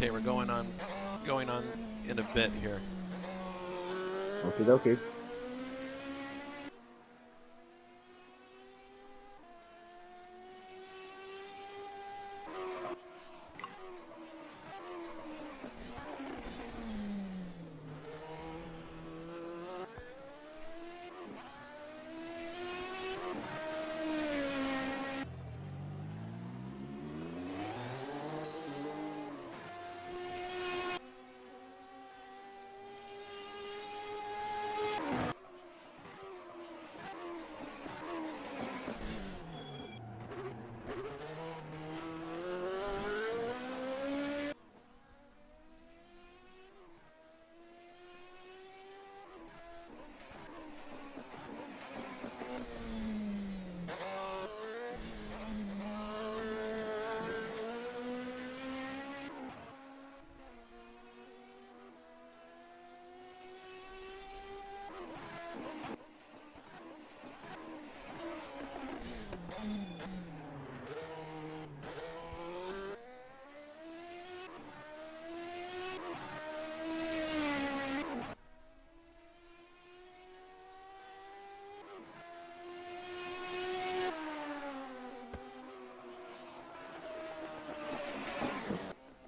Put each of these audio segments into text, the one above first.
Okay, we're going on in a bit here. Okie dokie.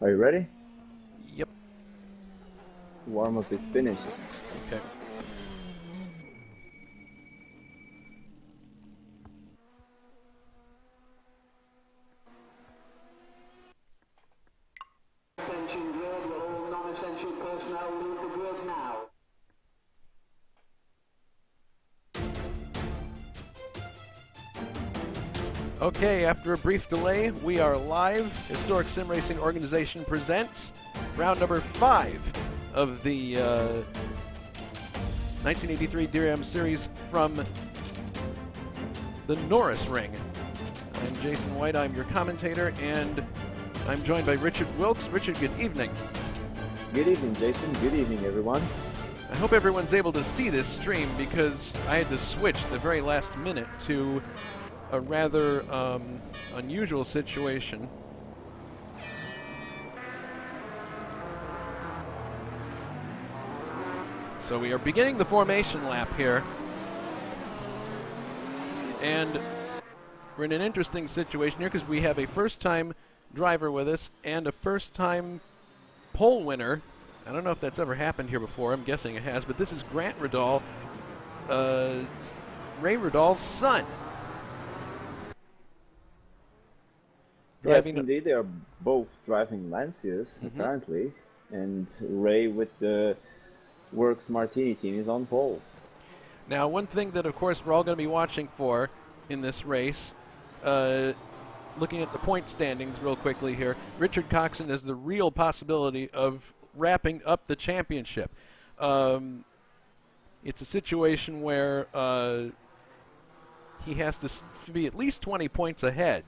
Are you ready? Yep. Warm-up is finished. Okay. Attention grid, all non-essential personnel leave the grid now. Okay, after a brief delay, we are live. Historic Sim Racing Organization presents round number 5 of the 1983 DRM series from the Norisring. I'm Jason White, I'm your commentator, and I'm joined by Richard Wilks. Richard, good evening. Good evening, Jason. Good evening, everyone. I hope everyone's able to see this stream because I had to switch the very last minute to a rather unusual situation. So we are beginning the formation lap here, and we're in an interesting situation here because we have a first-time driver with us and a first-time pole winner. I don't know if that's ever happened here before. I'm guessing it has, but this is Grant Riddall, Ray Riddall's son. Yes, indeed, they are both driving Lanciers, Mm-hmm. apparently, and Ray with the Wilks Martini team is on pole. Now, one thing that, of course, we're all going to be watching for in this race, looking at the point standings real quickly here, Richard Coxon has the real possibility of wrapping up the championship. It's a situation where he has to be at least 20 points ahead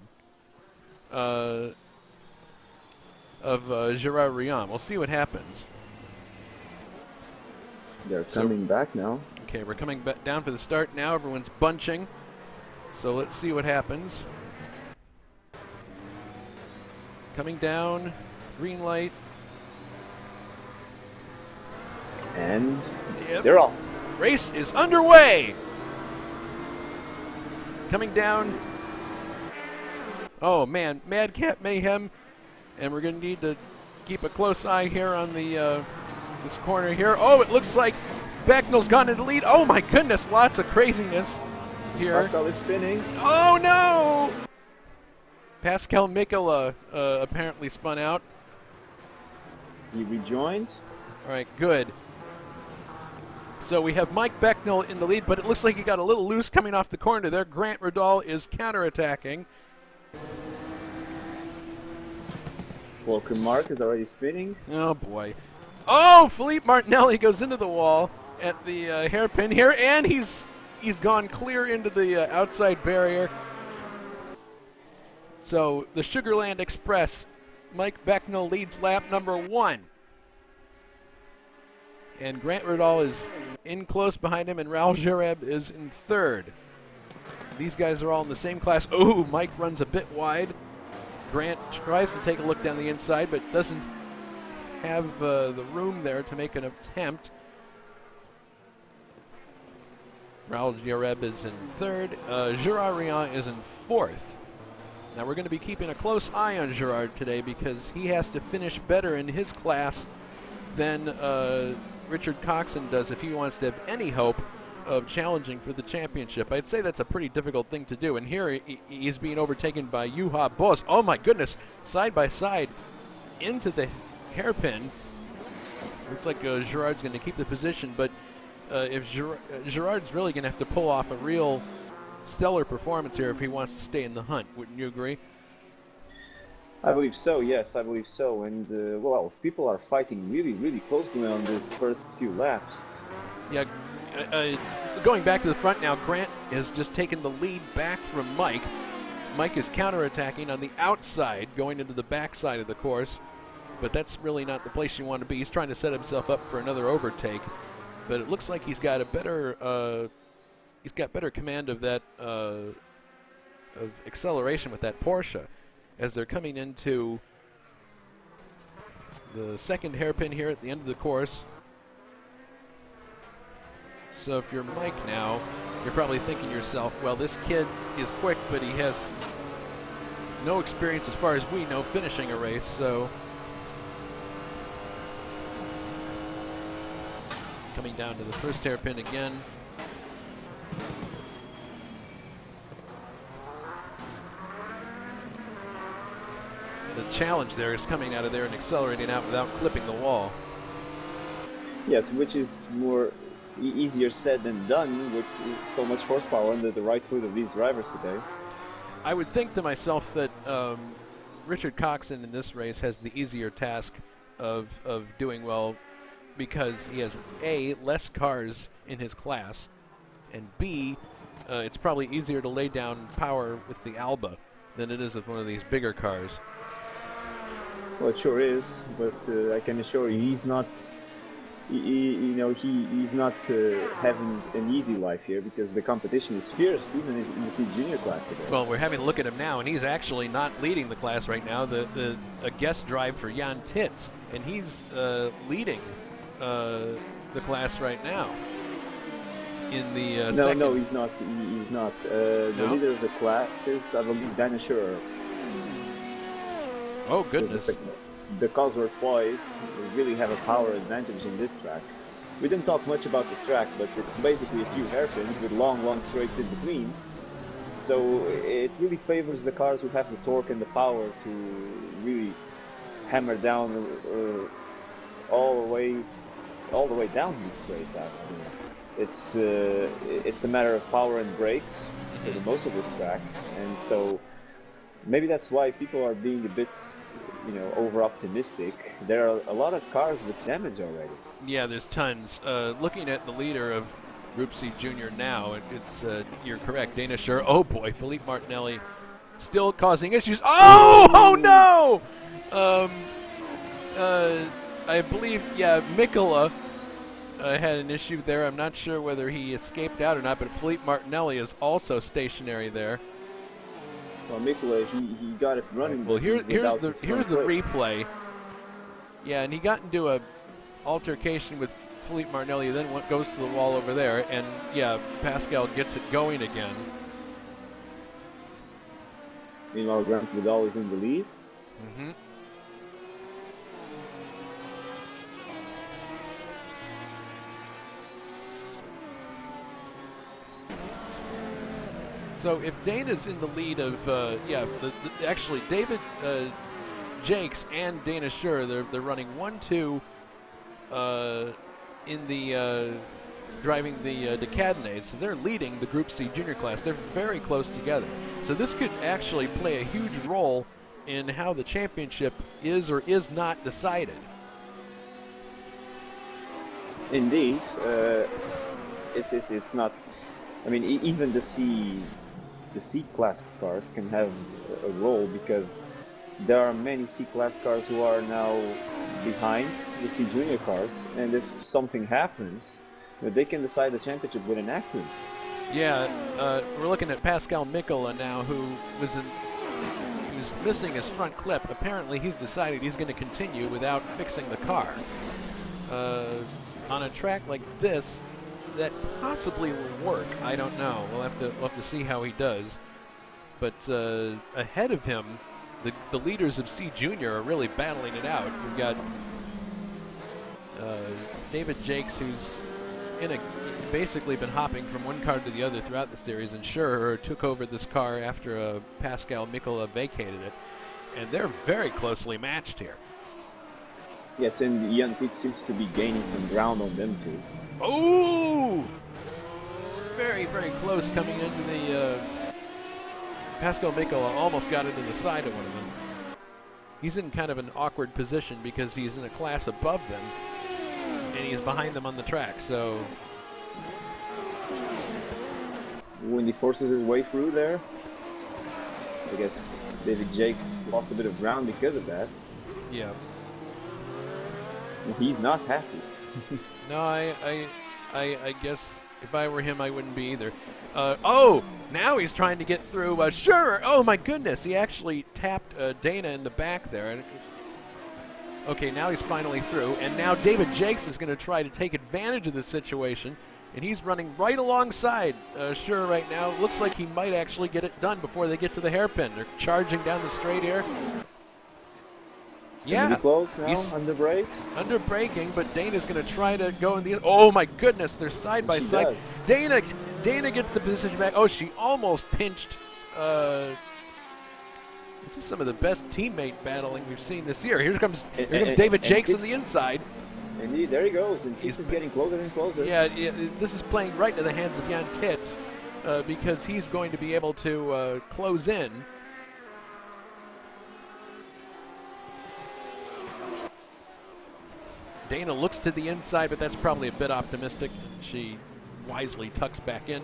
of Gerard Rion. We'll see what happens. They're coming back now. Okay, we're coming down for the start now. Everyone's bunching. So let's see what happens. Coming down, green light. And Yep. they're off. Race is underway. Coming down. Oh man, Madcap Mayhem, and we're going to need to keep a close eye here on the this corner here. Oh, it looks like Becknell's gone into the lead. Oh my goodness, lots of craziness here. Pascal is spinning. Oh no! Pascal Mikola apparently spun out. He rejoined. All right, good. So we have Mike Becknell in the lead, but it looks like he got a little loose coming off the corner there. Grant Riddall is counterattacking. Walker Mark is already spinning. Oh boy. Oh, Philippe Martinelli goes into the wall at the hairpin here, and he's gone clear into the outside barrier. So the Sugarland Express, Mike Becknell leads lap number 1. And Grant Riddall is in close behind him, and Raul Jareb is in 3rd. These guys are all in the same class. Oh, Mike runs a bit wide. Grant tries to take a look down the inside, but doesn't have the room there to make an attempt. Raul Jareb is in third. Gerard Riant is in fourth. Now we're going to be keeping a close eye on Gerard today because he has to finish better in his class than Richard Coxon does if he wants to have any hope of challenging for the championship. I'd say that's a pretty difficult thing to do. And here he's being overtaken by Juha Boss. Oh my goodness, side by side into the hairpin. Looks like Gerard's going to keep the position, but if Gerard's really going to have to pull off a real stellar performance here if he wants to stay in the hunt. Wouldn't you agree? I believe so, yes, I believe so. And, well, people are fighting really, really closely on this first few laps. Yeah, going back to the front now, Grant has just taken the lead back from Mike. Mike is counterattacking on the outside, going into the backside of the course, but that's really not the place you want to be. He's trying to set himself up for another overtake, but it looks like he's got a better command of that of acceleration with that Porsche as they're coming into the second hairpin here at the end of the course. So if you're Mike now, you're probably thinking to yourself, well, this kid is quick, but he has no experience as far as we know finishing a race, so coming down to the first hairpin again. The challenge there is coming out of there and accelerating out without clipping the wall. Yes, which is more easier said than done with so much horsepower under the right foot of these drivers today. I would think to myself that Richard Coxon in this race has the easier task of doing well because he has A, less cars in his class, and B, it's probably easier to lay down power with the Alba than it is with one of these bigger cars. Well, it sure is, but I can assure you he's not, he's not having an easy life here because the competition is fierce, even in the C Junior class today. Well, we're having a look at him now, and he's actually not leading the class right now. A guest drive for Jan Titz, and he's leading the class right now. In the second. No, he's not. He's not. The leader of the class is, I believe, Dana Schurer. Oh, goodness. The Cosworth boys really have a power advantage in this track. We didn't talk much about this track, but it's basically a few hairpins with long straights in between. So it really favors the cars who have the torque and the power to really hammer down all the way down these straights. It's a matter of power and brakes for the most of this track, and so maybe that's why people are being a bit, over optimistic. There are a lot of cars with damage already. Yeah, there's tons. Looking at the leader of Group C Junior now, it's you're correct, Dana Schurer. Oh boy, Philippe Martinelli still causing issues. Oh no! I believe, Mikola had an issue there. I'm not sure whether he escaped out or not, but Philippe Martinelli is also stationary there. Well, Mikola, he got it running. Well, here's the replay. Yeah, and he got into a altercation with Philippe Martinelli, then goes to the wall over there, and Pascal gets it going again. Meanwhile, Grant Vidal is in the lead. Mm-hmm. So if Dana's in the lead of, actually David Jakes and Dana Schurer, they're running 1-2 in the driving the Cadenades. So they're leading the Group C Junior class. They're very close together. So this could actually play a huge role in how the championship is or is not decided. Indeed, it's not. I mean, even the C class cars can have a role because there are many C class cars who are now behind the C Junior cars, and if something happens, they can decide the championship with an accident. Yeah, we're looking at Pascal Mikola now, who was he's missing his front clip. Apparently, he's decided he's going to continue without fixing the car. On a track like this, that possibly will work. I don't know. We'll have to see how he does. But ahead of him, the leaders of C Junior are really battling it out. We've got David Jakes, who's basically been hopping from one car to the other throughout the series, and Schurer took over this car after Pascal Mikola vacated it, and they're very closely matched here. Yes, and Jan Tit seems to be gaining some ground on them too. Oh! Very, very close coming into the... Pascal Mikola almost got into the side of one of them. He's in kind of an awkward position because he's in a class above them, and he's behind them on the track, so... When he forces his way through there, I guess David Jakes lost a bit of ground because of that. Yeah. And he's not happy. No, I guess if I were him, I wouldn't be either. Oh, now he's trying to get through Schurer. Oh my goodness, he actually tapped Dana in the back there. Okay, now he's finally through, and now David Jakes is going to try to take advantage of the situation, and he's running right alongside Schurer right now. Looks like he might actually get it done before they get to the hairpin. They're charging down the straight here. Yeah, really close now, under brakes. Under braking, but Dana's going to try to go in the... Oh my goodness, they're side by side. Dana gets the position back. Oh, she almost pinched... This is some of the best teammate battling we've seen this year. Here comes David Jakes on the inside. Indeed, there he goes, and Tits is getting closer and closer. Yeah, this is playing right into the hands of Jan Tits because he's going to be able to close in. Dana looks to the inside, but that's probably a bit optimistic. She wisely tucks back in.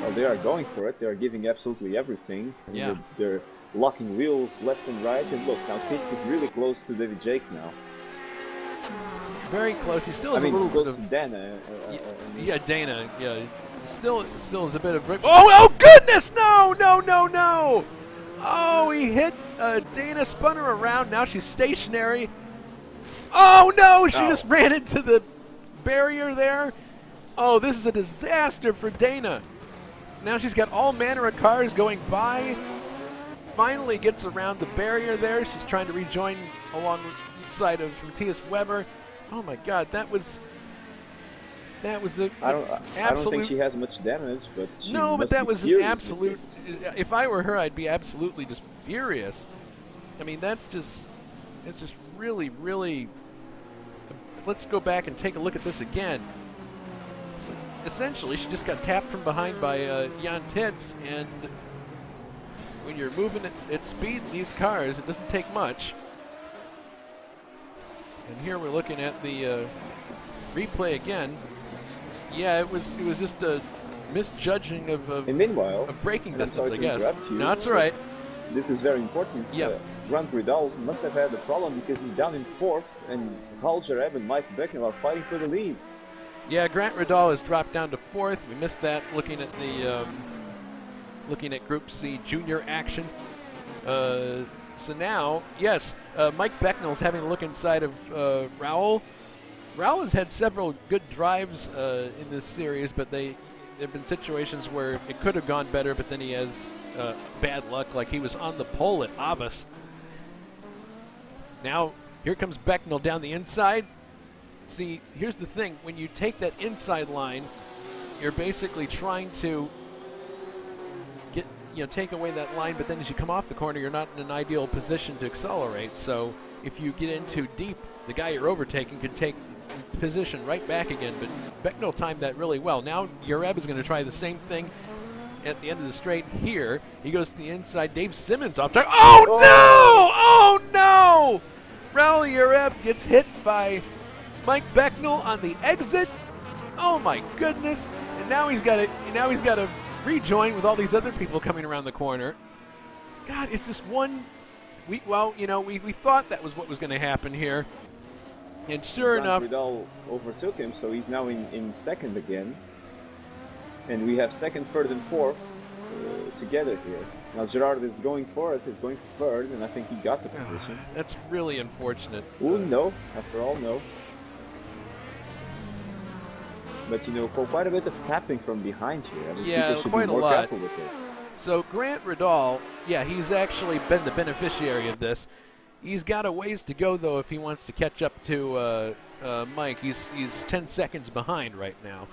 Well, they are going for it. They are giving absolutely everything. And yeah. They're locking wheels left and right. And look, now Tit is really close to David Jakes now. Very close. He still has a little close bit of... to Dana. Yeah, Dana. Yeah, still is a bit of... Oh goodness! No! Oh, he hit Dana, spun her around. Now she's stationary. Oh, no! She just ran into the barrier there. Oh, this is a disaster for Dana. Now she's got all manner of cars going by. Finally gets around the barrier there. She's trying to rejoin alongside of Matthias Weber. Oh, my God. That was a I don't think she has much damage, but she no, but that was an absolute... If I were her, I'd be absolutely just furious. I mean, it's just really, really... Let's go back and take a look at this again. Essentially, she just got tapped from behind by Jan Tits, and when you're moving at speed in these cars, it doesn't take much. And here we're looking at the replay again. Yeah, it was just a misjudging of braking distance, I guess. No, that's all right. This is very important. Yeah. Grant Ridal must have had a problem because he's down in fourth, and Paul Jareb and Mike Becknell are fighting for the lead. Yeah, Grant Ridal has dropped down to fourth. We missed that looking at the Group C Junior action. So now, yes, Mike Becknell's having a look inside of Raul. Raul has had several good drives in this series, but there have been situations where it could have gone better, but then he has bad luck, like he was on the pole at Avis. Now, here comes Becknell down the inside. See, here's the thing. When you take that inside line, you're basically trying to take away that line, but then as you come off the corner, you're not in an ideal position to accelerate. So if you get in too deep, the guy you're overtaking can take position right back again, but Becknell timed that really well. Now Yareb is going to try the same thing at the end of the straight here. He goes to the inside. Dave Simmons off track. Oh, no! Oh, no! Raul Yareb gets hit by Mike Becknell on the exit. Oh, my goodness. And now he's got to rejoin with all these other people coming around the corner. God, it's just one... We thought that was what was going to happen here. And sure enough... Vidal overtook him, so he's now in second again. And we have second, third, and fourth together here. Now Gerard is going for it. He's going for third, and I think he got the position. That's really unfortunate. Oh no! After all, no. But you know, quite a bit of tapping from behind here. I mean, Yeah, people should quite be a more lot. careful with this. So Grant Riddall, yeah, he's actually been the beneficiary of this. He's got a ways to go, though, if he wants to catch up to Mike. He's 10 seconds behind right now.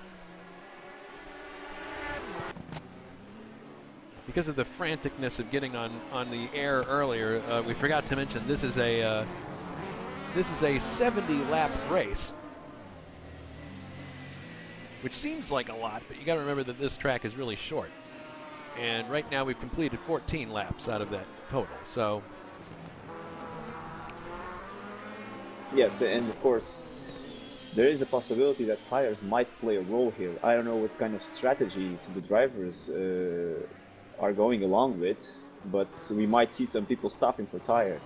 Because of the franticness of getting on the air earlier, we forgot to mention this is a 70-lap race, which seems like a lot, but you got to remember that this track is really short. And right now we've completed 14 laps out of that total. So yes, and of course, there is a possibility that tires might play a role here. I don't know what kind of strategies the drivers are going along with, but we might see some people stopping for tires.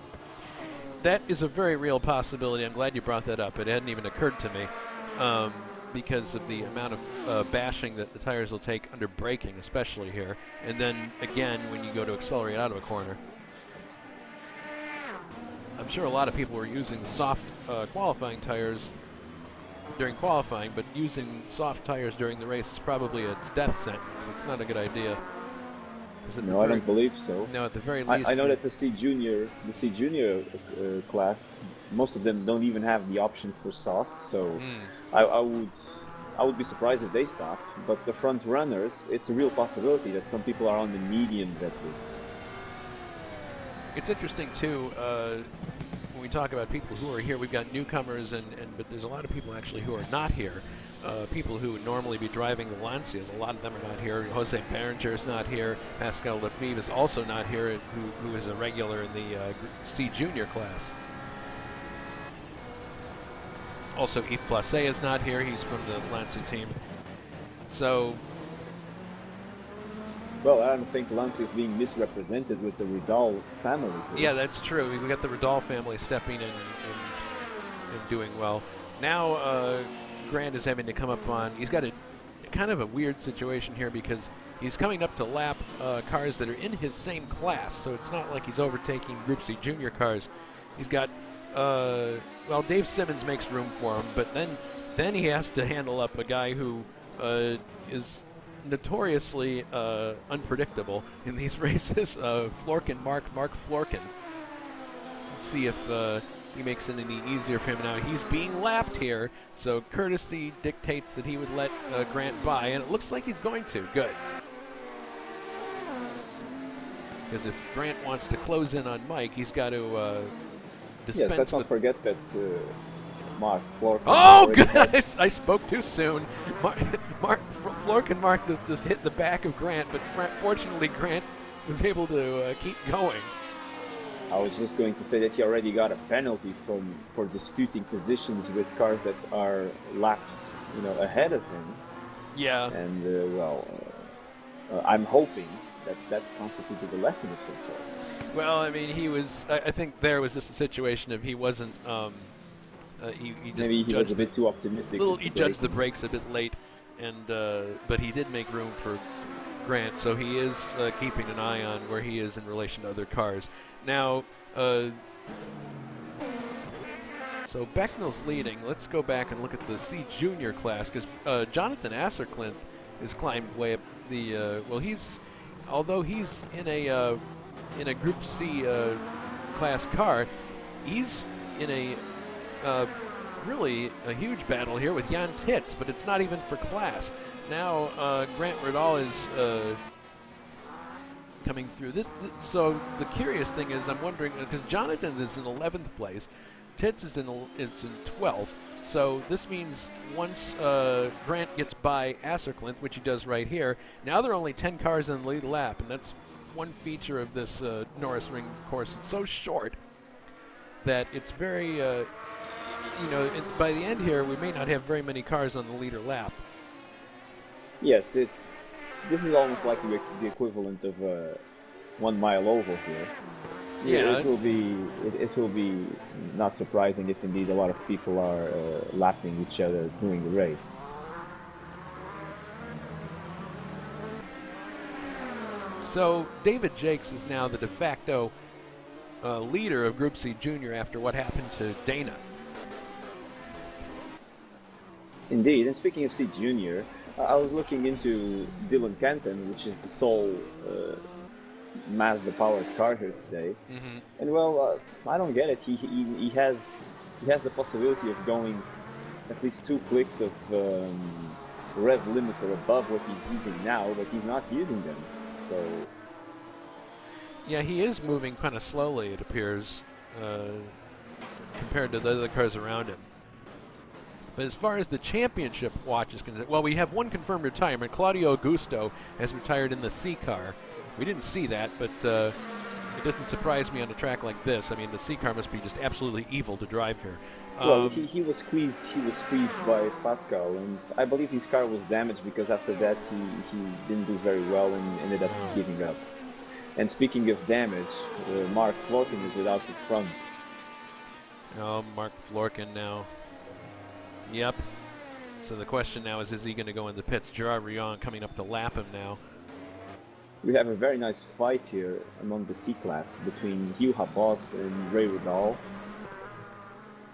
that is a very real possibility. I'm glad you brought that up. It hadn't even occurred to me because of the amount of bashing that the tires will take under braking, especially here. And then again, when you go to accelerate out of a corner. I'm sure a lot of people were using soft qualifying tires during qualifying, but using soft tires during the race is probably a death sentence. It's not a good idea. No, I don't believe so. No, at the very least. I know that the C Junior class, most of them don't even have the option for soft, so I would be surprised if they stop. But the front runners, it's a real possibility that some people are on the medium vet list. It's interesting too when we talk about people who are here. We've got newcomers, but there's a lot of people actually who are not here. People who would normally be driving the Lancias, a lot of them are not here. Jose Berenger is not here. Pascal Lefebvre is also not here, who is a regular in the C Junior class. Also, Yves Placé is not here. He's from the Lancia team. So, well, I don't think Lancia is being misrepresented with the Riddall family here. Yeah, that's true. We got the Riddall family stepping in and doing well. Now, Grant is having to come up on. He's got a kind of a weird situation here because he's coming up to lap cars that are in his same class. So it's not like he's overtaking Group C Junior cars. He's got well, Dave Simmons makes room for him, but then he has to handle up a guy who is notoriously unpredictable in these races. Mark Florkin. Let's see if he makes it any easier for him now. He's being lapped here, so courtesy dictates that he would let Grant by, and it looks like he's going to. Good. Because if Grant wants to close in on Mike, he's got to dispense. Yes, let's not forget that Mark Florkin. Oh, good! I spoke too soon. Florkin Mark just hit the back of Grant, but fortunately Grant was able to keep going. I was just going to say that he already got a penalty for disputing positions with cars that are laps, ahead of him. Yeah. And I'm hoping that constituted a lesson of some sort. Well, I mean, he was. I think there was just a situation of he wasn't. He just maybe he was a bit too optimistic. He judged the brakes a bit late, and but he did make room for Grant, so he is keeping an eye on where he is in relation to other cars. Now, so Becknell's leading. Let's go back and look at the C Junior class, because Jonathan Asserclint has climbed way up the. Well, although he's in a Group C class car, he's in a really a huge battle here with Jan Titz, but it's not even for class. Now Grant Riddall is coming through this. So the curious thing is, I'm wondering, because Jonathan is in 11th place, Titz is in 12th. So this means once Grant gets by Asserclint, which he does right here, now there are only 10 cars in the lead lap, and that's one feature of this Norisring course. It's so short that it's very, by the end here, we may not have very many cars on the leader lap. Yes, this is almost like the equivalent of 1 mile oval here. Yeah, it will be not surprising if indeed a lot of people are lapping each other during the race. So David Jakes is now the de facto leader of Group C Junior after what happened to Dana. Indeed, and speaking of C Junior, I was looking into Dylan Canton, which is the sole Mazda-powered car here today, and well, I don't get it. He has the possibility of going at least 2 clicks of rev limiter above what he's using now, but he's not using them. So yeah, he is moving kind of slowly, it appears, compared to the other cars around him. But as far as the championship watch is concerned, well, we have one confirmed retirement. Claudio Augusto has retired in the C car. We didn't see that, but it doesn't surprise me on a track like this. I mean, the C car must be just absolutely evil to drive here. well, he was squeezed. He was squeezed by Pascal, and I believe his car was damaged because after that he didn't do very well and ended up giving up. And speaking of damage, Mark Florkin is without his front. Oh, Mark Florkin now. Yep. So the question now is he going to go in the pits? Gerard Rion coming up to lap him now. We have a very nice fight here among the C-Class between Hugh Habas and Ray Rudall.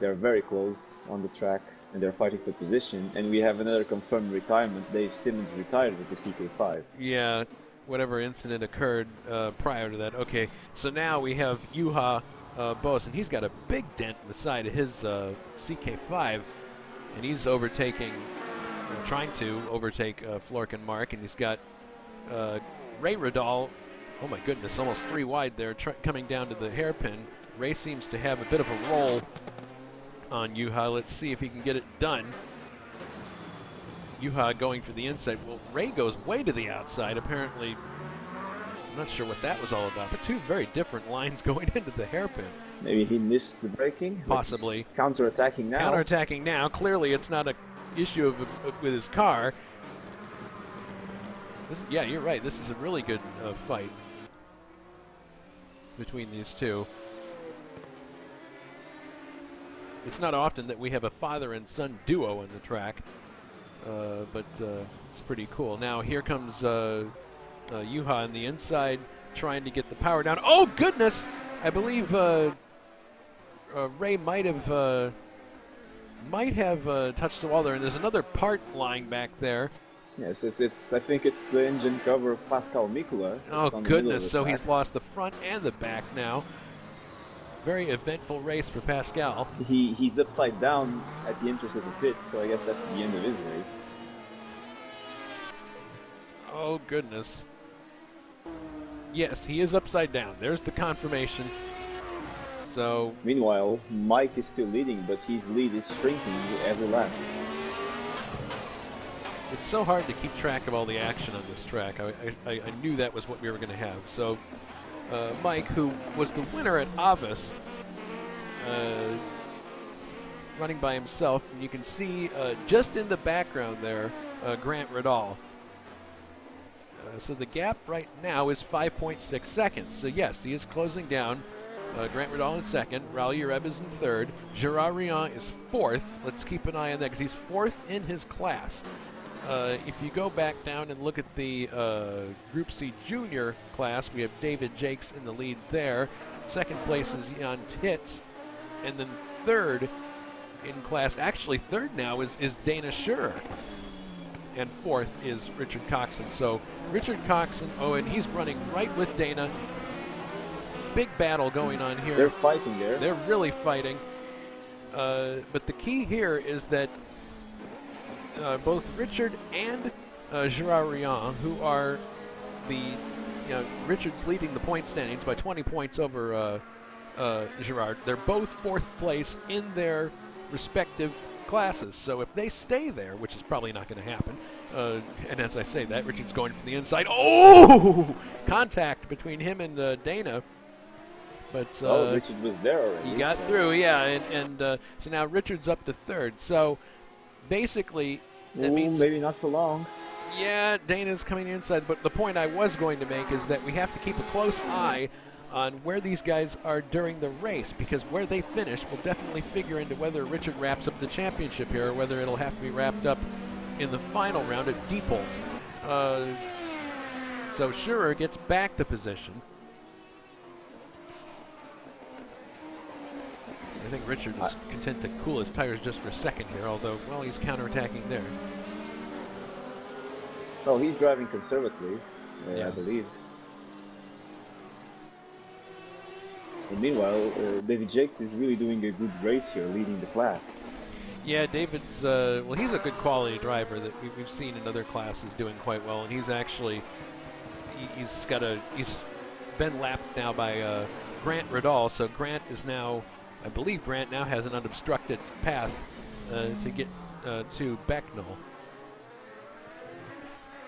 They're very close on the track and they're fighting for position. And we have another confirmed retirement. Dave Simmons retired with the CK5. Yeah, whatever incident occurred prior to that. Okay, so now we have Juha Bos, and he's got a big dent in the side of his CK5. And he's overtaking, trying to overtake Florkin Mark, and he's got Ray Radal, oh my goodness, almost 3 wide there, coming down to the hairpin. Ray seems to have a bit of a roll on Juha. Let's see if he can get it done. Juha going for the inside. Well, Ray goes way to the outside. Apparently, I'm not sure what that was all about, but 2 very different lines going into the hairpin. Maybe he missed the braking. Possibly. Counter-attacking now. Counter-attacking now. Clearly, it's not an issue with his car. Yeah, you're right. This is a really good fight between these 2. It's not often that we have a father and son duo on the track, but it's pretty cool. Now here comes Juha on the inside, trying to get the power down. Oh goodness! I believe Ray might have touched the wall there, and there's another part lying back there. Yes, it's. I think it's the engine cover of Pascal Mikula. Oh goodness! So he's lost the front and the back now. Very eventful race for Pascal. He's upside down at the entrance of the pits, so I guess that's the end of his race. Oh goodness! Yes, he is upside down. There's the confirmation. So meanwhile, Mike is still leading, but his lead is shrinking every lap. It's so hard to keep track of all the action on this track. I knew that was what we were going to have. So Mike, who was the winner at Avis, running by himself, and you can see just in the background there, Grant Radal. So the gap right now is 5.6 seconds. So yes, he is closing down. Grant Radal in second, Raul Ureb is in third, Gerard Rion is fourth. Let's keep an eye on that because he's fourth in his class. If you go back down and look at the Group C Junior class, we have David Jakes in the lead there. Second place is Jan Titz. And then third in class, actually third now is Dana Schur. And fourth is Richard Coxon. So Richard Coxon, oh, and he's running right with Dana. Big battle going on here. They're fighting there. They're really fighting. But the key here is that both Richard and Gerard Rion, who are Richard's leading the point standings by 20 points over Gerard. They're both fourth place in their respective classes. So if they stay there, which is probably not going to happen, and as I say that, Richard's going for the inside. Oh! Contact between him and Dana. But Richard was there already. He got through, yeah, and so now Richard's up to third. So basically, that means maybe not for long. Yeah, Dana's coming inside. But the point I was going to make is that we have to keep a close eye on where these guys are during the race, because where they finish will definitely figure into whether Richard wraps up the championship here or whether it'll have to be wrapped up in the final round at Diepholz. So Schurer gets back the position. I think Richard is content to cool his tires just for a second here, although, well, he's counterattacking there. Oh, he's driving conservatively, Yeah. I believe. And meanwhile, David Jakes is really doing a good race here, leading the class. Yeah, David's, well, he's a good quality driver that we've seen in other classes doing quite well, and he's actually, he's been lapped now by Grant Riddall, so Grant is now, I believe Grant now has an unobstructed path to get to Becknell.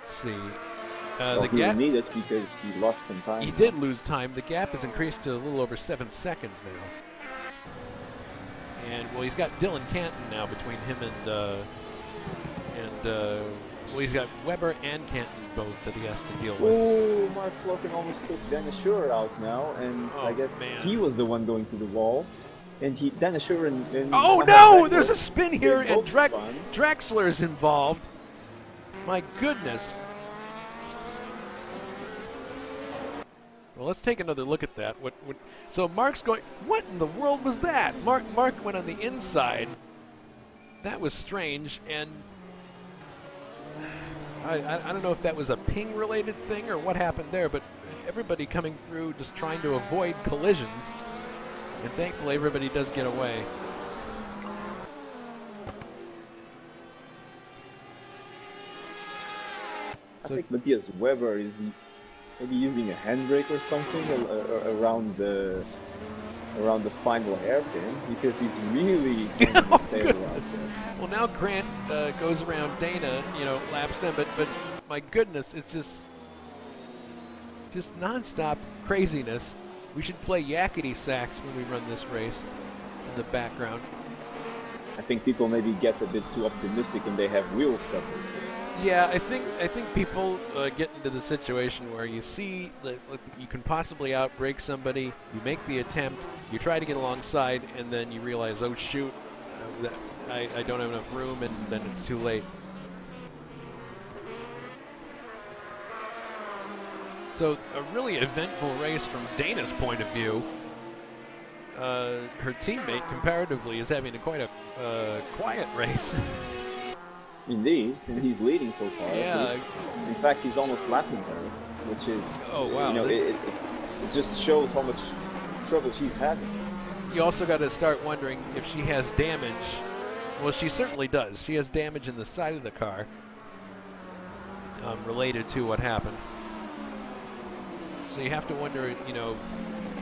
Let's see. Well, The he gap, will need it because he lost some time. he did lose time. The gap has increased to a little over 7 seconds now. And, well, he's got Dylan Canton now between him and well, he's got Weber and Canton both that he has to deal with. Oh, Mark Flocken almost took Dennis Schurer out now, and Oh, I guess man. he was the one going to the wall. And Dennis Schurer and Oh Matt no! Becknell, There's a spin here, they and both spun. Drexler is involved. My goodness. Well, let's take another look at that. So Mark's going. What in the world was that? Mark went on the inside. That was strange, and I don't know if that was a ping-related thing or what happened there, but everybody coming through just trying to avoid collisions, and thankfully everybody does get away. I think Matthias Weber is maybe using a handbrake or something around the final hairpin because he's really going to stay around. Well, now Grant goes around Dana, laps them, but my goodness, it's just nonstop craziness. We should play yakety sax when we run this race in the background. I think people maybe get a bit too optimistic and they have wheels covered. Yeah, I think people get into the situation where you see that you can possibly outbrake somebody, you make the attempt, you try to get alongside, and then you realize, oh shoot, that I don't have enough room, and then it's too late. So a really eventful race from Dana's point of view. Her teammate, comparatively, is having quite a quiet race. Indeed, and he's leading so far. Yeah. In fact, he's almost lapping her, which is, Oh, wow. it just shows how much trouble she's having. You also got to start wondering if she has damage. Well, she certainly does. She has damage in the side of the car related to what happened. So you have to wonder,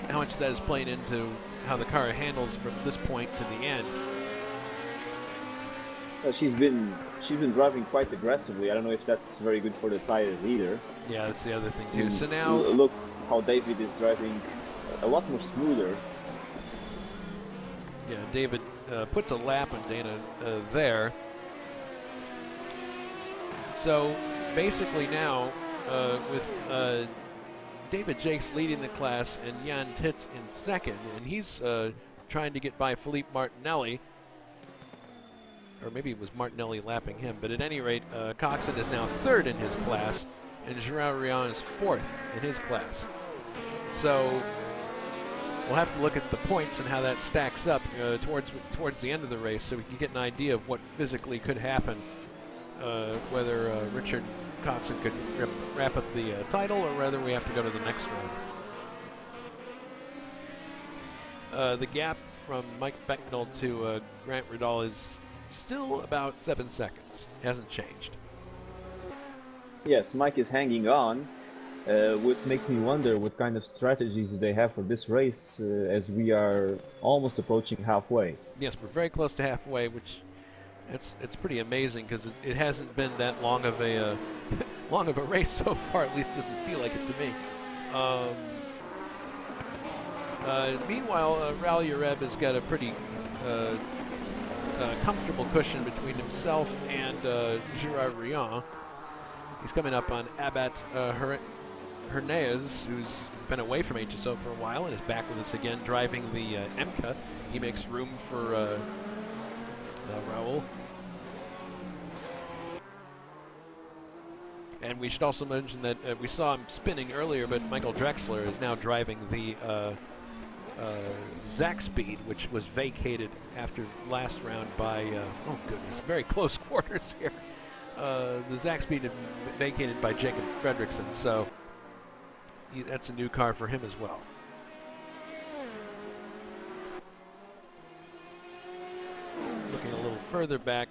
how much that is playing into how the car handles from this point to the end. She's been driving quite aggressively. I don't know if that's very good for the tires either. Yeah, that's the other thing too. So now, Look how David is driving a lot more smoother. yeah, David puts a lap on Dana there. So basically now, with David Jakes leading the class and Jan Titz in second, and he's trying to get by Philippe Martinelli. Or maybe it was Martinelli lapping him, but at any rate, Coxon is now third in his class, and Gerard Rion is fourth in his class. So we'll have to look at the points and how that stacks up towards the end of the race, so we can get an idea of what physically could happen, whether Richard Coxon could wrap up the title, or whether we have to go to the next round. The gap from Mike Becknell to Grant Riddall is still about 7 seconds. Hasn't changed. Yes, Mike is hanging on. What makes me wonder what kind of strategies they have for this race as we are almost approaching halfway. Yes, we're very close to halfway, which it's pretty amazing because it hasn't been that long of a race so far. At least it doesn't feel like it to me. Meanwhile, Raul Yareb has got a pretty comfortable cushion between himself and Gerard Rion. He's coming up on Abbat Hernandez, who's been away from HSO for a while and is back with us again driving the MCA. He makes room for Raul. And we should also mention that we saw him spinning earlier, but Michael Drexler is now driving the Zach Speed, which was vacated after last round by, oh goodness, very close quarters here. The Zach Speed had been vacated by Jacob Fredrickson, so that's a new car for him as well. Looking a little further back,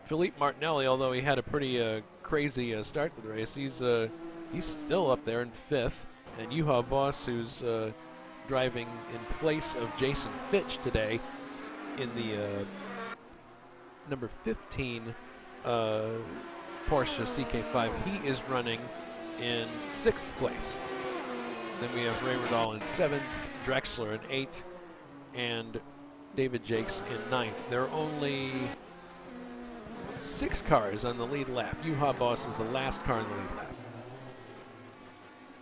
Philippe Martinelli, although he had a pretty crazy start to the race, he's still up there in 5th. And Juha Boss, who's driving in place of Jason Fitch today in the number 15 Porsche CK5, he is running in 6th place. Then we have Ray Riddall in 7th, Drexler in 8th, and David Jakes in 9th. There are only 6 cars on the lead lap. Juha Boss is the last car on the lead lap.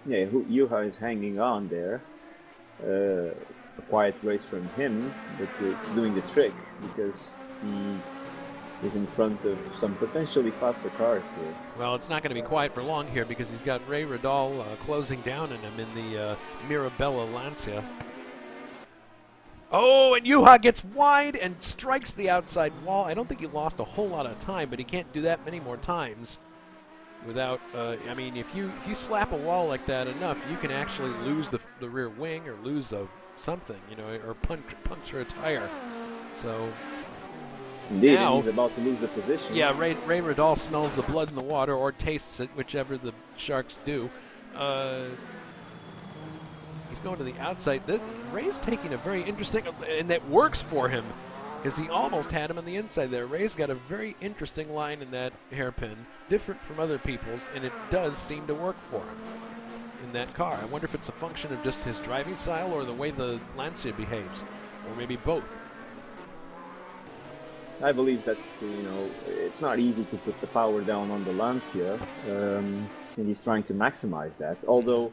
Yeah, Juha is hanging on there. A quiet race from him, but it's doing the trick because he is in front of some potentially faster cars here. Well, it's not going to be quiet for long here because he's got Ray Riddall closing down on him in the Mirabella Lancia. Oh, and Juha gets wide and strikes the outside wall. I don't think he lost a whole lot of time, but he can't do that many more times without, I mean, if you slap a wall like that enough, you can actually lose the rear wing or lose something, you know, or puncture a tire. So indeed, now, he's about to lose the position. Yeah, Ray Riddall smells the blood in the water or tastes it, whichever the Sharks do. He's going to the outside. Ray's taking a very interesting, and that works for him, because he almost had him on the inside there. Ray's got a very interesting line in that hairpin, different from other people's, and it does seem to work for him in that car. I wonder if it's a function of just his driving style or the way the Lancia behaves, or maybe both. I believe that, you know, it's not easy to put the power down on the Lancia, and he's trying to maximize that. Although,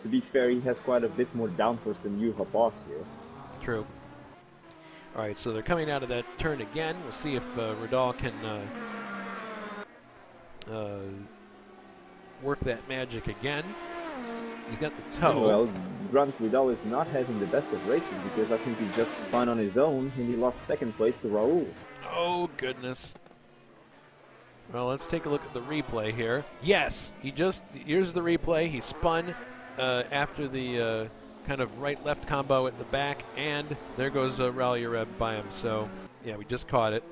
to be fair, he has quite a bit more downforce than Juha Boss here. True. All right, so they're coming out of that turn again. We'll see if Riddall can work that magic again. He's got the toe. Well, Grant Riddall is not having the best of races because I think he just spun on his own and he lost 2nd place to Raul. Oh, goodness. Well, let's take a look at the replay here. Yes, here's the replay. He spun after the kind of right-left combo at the back, and there goes Raul Yareb by him. So, yeah, we just caught it.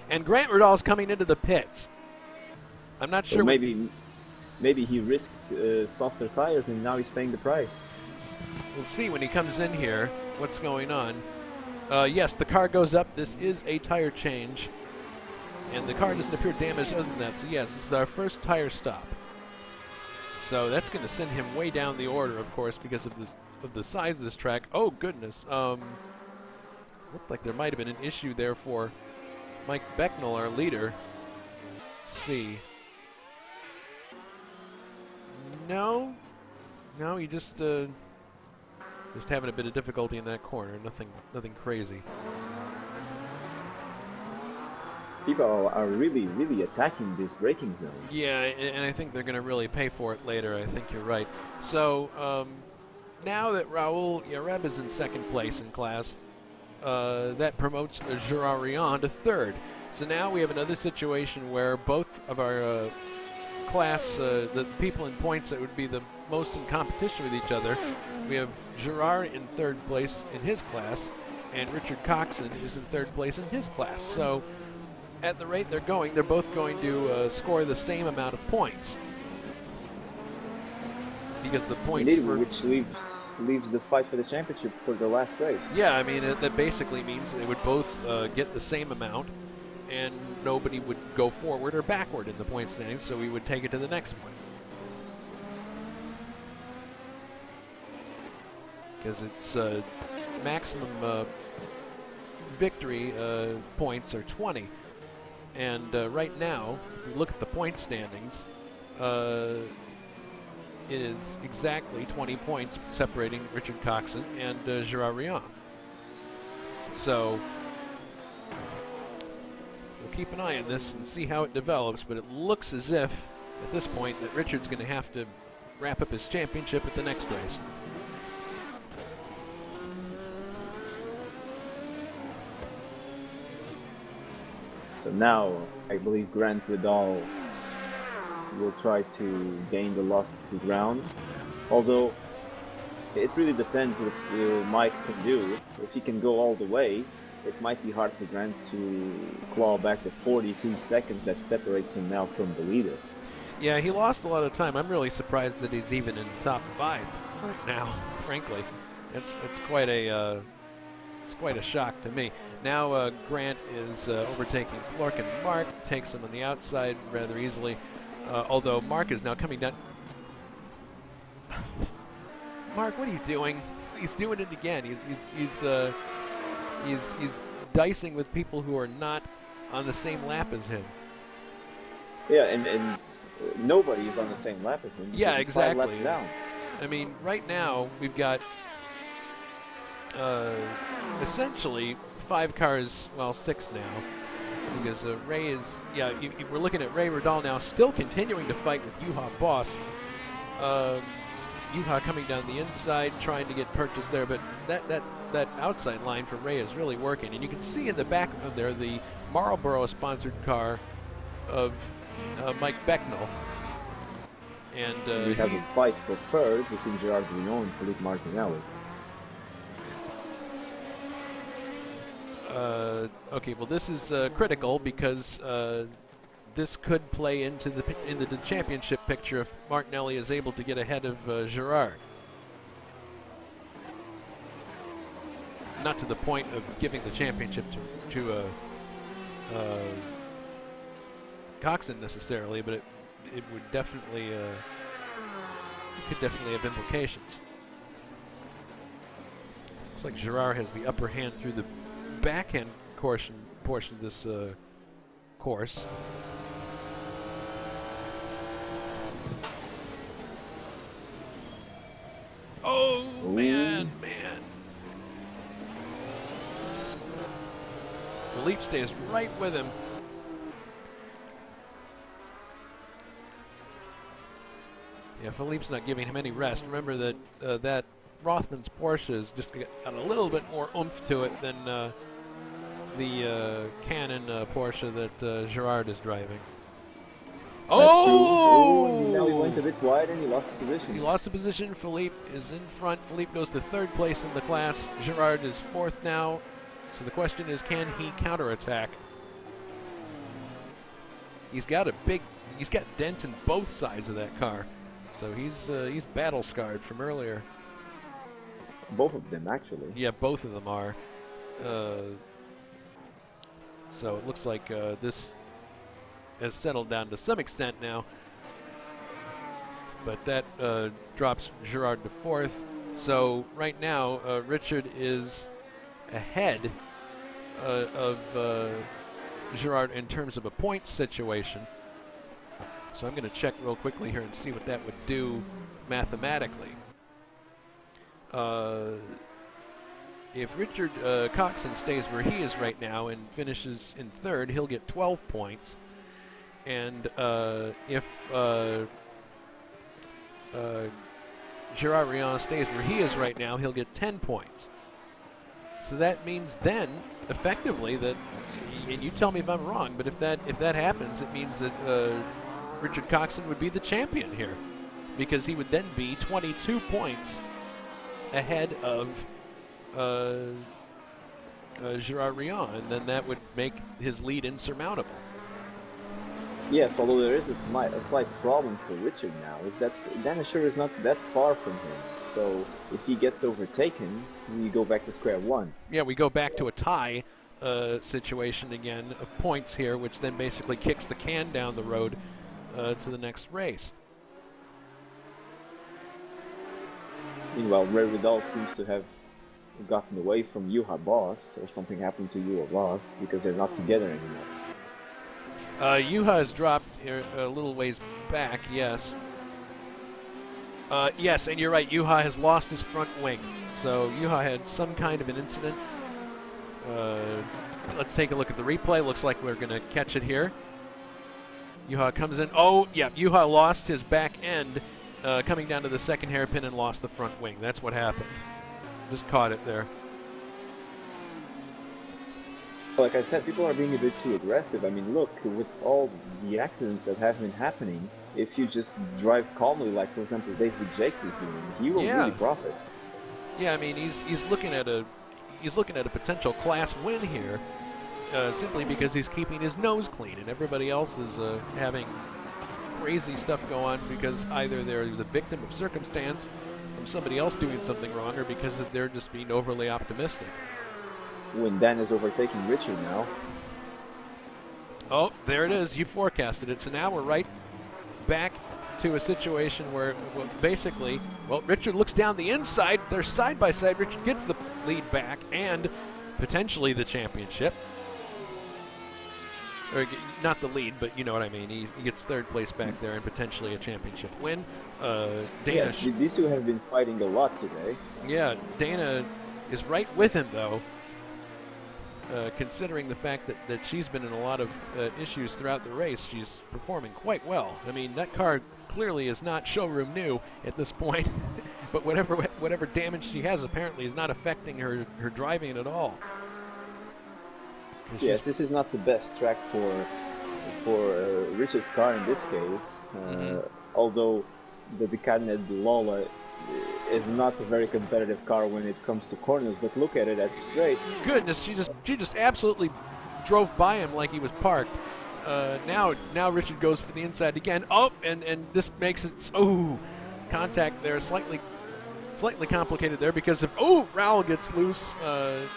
And Grant Riddall's coming into the pits. I'm not sure. So maybe he risked softer tires and now he's paying the price. We'll see when he comes in here what's going on. Yes, the car goes up. This is a tire change. And the car doesn't appear damaged other than that. So, yes, this is our first tire stop. So that's going to send him way down the order, of course, because of the size of this track. Oh, goodness. Looked like there might have been an issue there for Mike Becknell, our leader. Let's see. No, he just having a bit of difficulty in that corner. Nothing crazy. People are really, really attacking this braking zone. Yeah, and I think they're going to really pay for it later. I think you're right. So now that Raul Yareb is in 2nd place in class, that promotes Gerard Rion to 3rd. So now we have another situation where both of our class, the people in points that would be the most in competition with each other, we have Gerard in 3rd place in his class, and Richard Coxon is in 3rd place in his class. So at the rate they're both going to score the same amount of points. Because the points Indeed, which leaves the fight for the championship for the last race. Yeah, I mean, that basically means they would both get the same amount, and nobody would go forward or backward in the point standings, so we would take it to the next one. Because it's maximum victory points are 20. And right now, if we look at the point standings, it is exactly 20 points separating Richard Coxon and Gerard Rion. So, keep an eye on this and see how it develops, but it looks as if, at this point, that Richard's going to have to wrap up his championship at the next race. So now, I believe Grant Vidal will try to gain the lost ground. Although, it really depends what Mike can do. If he can go all the way, it might be hard for Grant to claw back the 42 seconds that separates him now from the leader. Yeah, he lost a lot of time. I'm really surprised that he's even in the top 5 right now, frankly. It's quite a shock to me. Now Grant is overtaking Flork, and Mark takes him on the outside rather easily. Although Mark is now coming down. Mark, what are you doing? He's doing it again. He's dicing with people who are not on the same lap as him. Yeah, and nobody is on the same lap as him. Yeah, exactly. 5 laps down. I mean, right now we've got essentially 5 cars, well, 6 now, because Ray is, yeah, we're looking at Ray Vidal now, still continuing to fight with Juha Boss. Juha coming down the inside, trying to get purchased there, but that outside line for Ray is really working, and you can see in the background there the Marlboro-sponsored car of Mike Becknell. And we have a fight for third between Gerard Brion and Philippe Martinelli. Okay, well, this is critical because this could play into the championship picture if Martinelli is able to get ahead of Gerard. Not to the point of giving the championship to Coxon necessarily, but it would definitely could definitely have implications. Looks like Gerard has the upper hand through the backhand portion of this course. Oh, man. Philippe stays right with him. Yeah, Philippe's not giving him any rest. Remember that that Rothman's Porsche has just got a little bit more oomph to it than the Canon Porsche that Gerard is driving. Oh! Now he went a bit wide and he lost the position. He lost the position. Philippe is in front. Philippe goes to 3rd place in the class. Gerard is 4th now. So the question is, can he counterattack? He's got dents in both sides of that car. So he's battle scarred from earlier. Both of them, actually. Yeah, both of them are. So it looks like this has settled down to some extent now. But that drops Gerard to 4th. So right now, Richard is ahead of Gerard in terms of a point situation. So I'm going to check real quickly here and see what that would do mathematically. If Richard Coxon stays where he is right now and finishes in 3rd, he'll get 12 points. And if Gerard Rion stays where he is right now, he'll get 10 points. So that means then, effectively, that, and you tell me if I'm wrong, but if that happens, it means that Richard Coxon would be the champion here, because he would then be 22 points ahead of Gerard Rion, and then that would make his lead insurmountable. Yes, although there is a slight problem for Richard now, is that Danisher is not that far from him. So if he gets overtaken, we go back to square one. Yeah, we go back to a tie situation again of points here, which then basically kicks the can down the road to the next race. Meanwhile, Ray Vidal seems to have gotten away from Juha Boss, or something happened to Juha Boss, because they're not together anymore. Juha has dropped a little ways back, yes. Yes, and you're right, Juha has lost his front wing. So Juha had some kind of an incident. let's take a look at the replay. Looks like we're going to catch it here. Juha comes in. Oh, yeah, Juha lost his back end coming down to the second hairpin and lost the front wing. That's what happened. Just caught it there. Like I said, people are being a bit too aggressive. I mean, look, with all the accidents that have been happening, if you just drive calmly, like for example David Jakes is doing, he will really profit. Yeah, I mean he's looking at a potential class win here, simply because he's keeping his nose clean, and everybody else is having crazy stuff go on because either they're the victim of circumstance from somebody else doing something wrong, or because they're just being overly optimistic. When Dan is overtaking Richard now. Oh, there it is. You forecasted it. So now we're right back to a situation where basically, Richard looks down the inside. They're side by side. Richard gets the lead back and potentially the championship. Or not the lead, but you know what I mean. He gets third place back there and potentially a championship win. Dana. Yes, these two have been fighting a lot today. Yeah, Dana is right with him though. Considering the fact that she's been in a lot of issues throughout the race, she's performing quite well. I mean, that car clearly is not showroom new at this point, but whatever damage she has apparently is not affecting her driving at all. Yes, this is not the best track for Richard's car in this case, although the Decathlon Lola is not a very competitive car when it comes to corners, but look at it at the straights. Goodness, she just absolutely drove by him like he was parked. Now Richard goes for the inside again. Oh, and this makes it contact there, slightly complicated there because of Raul gets loose.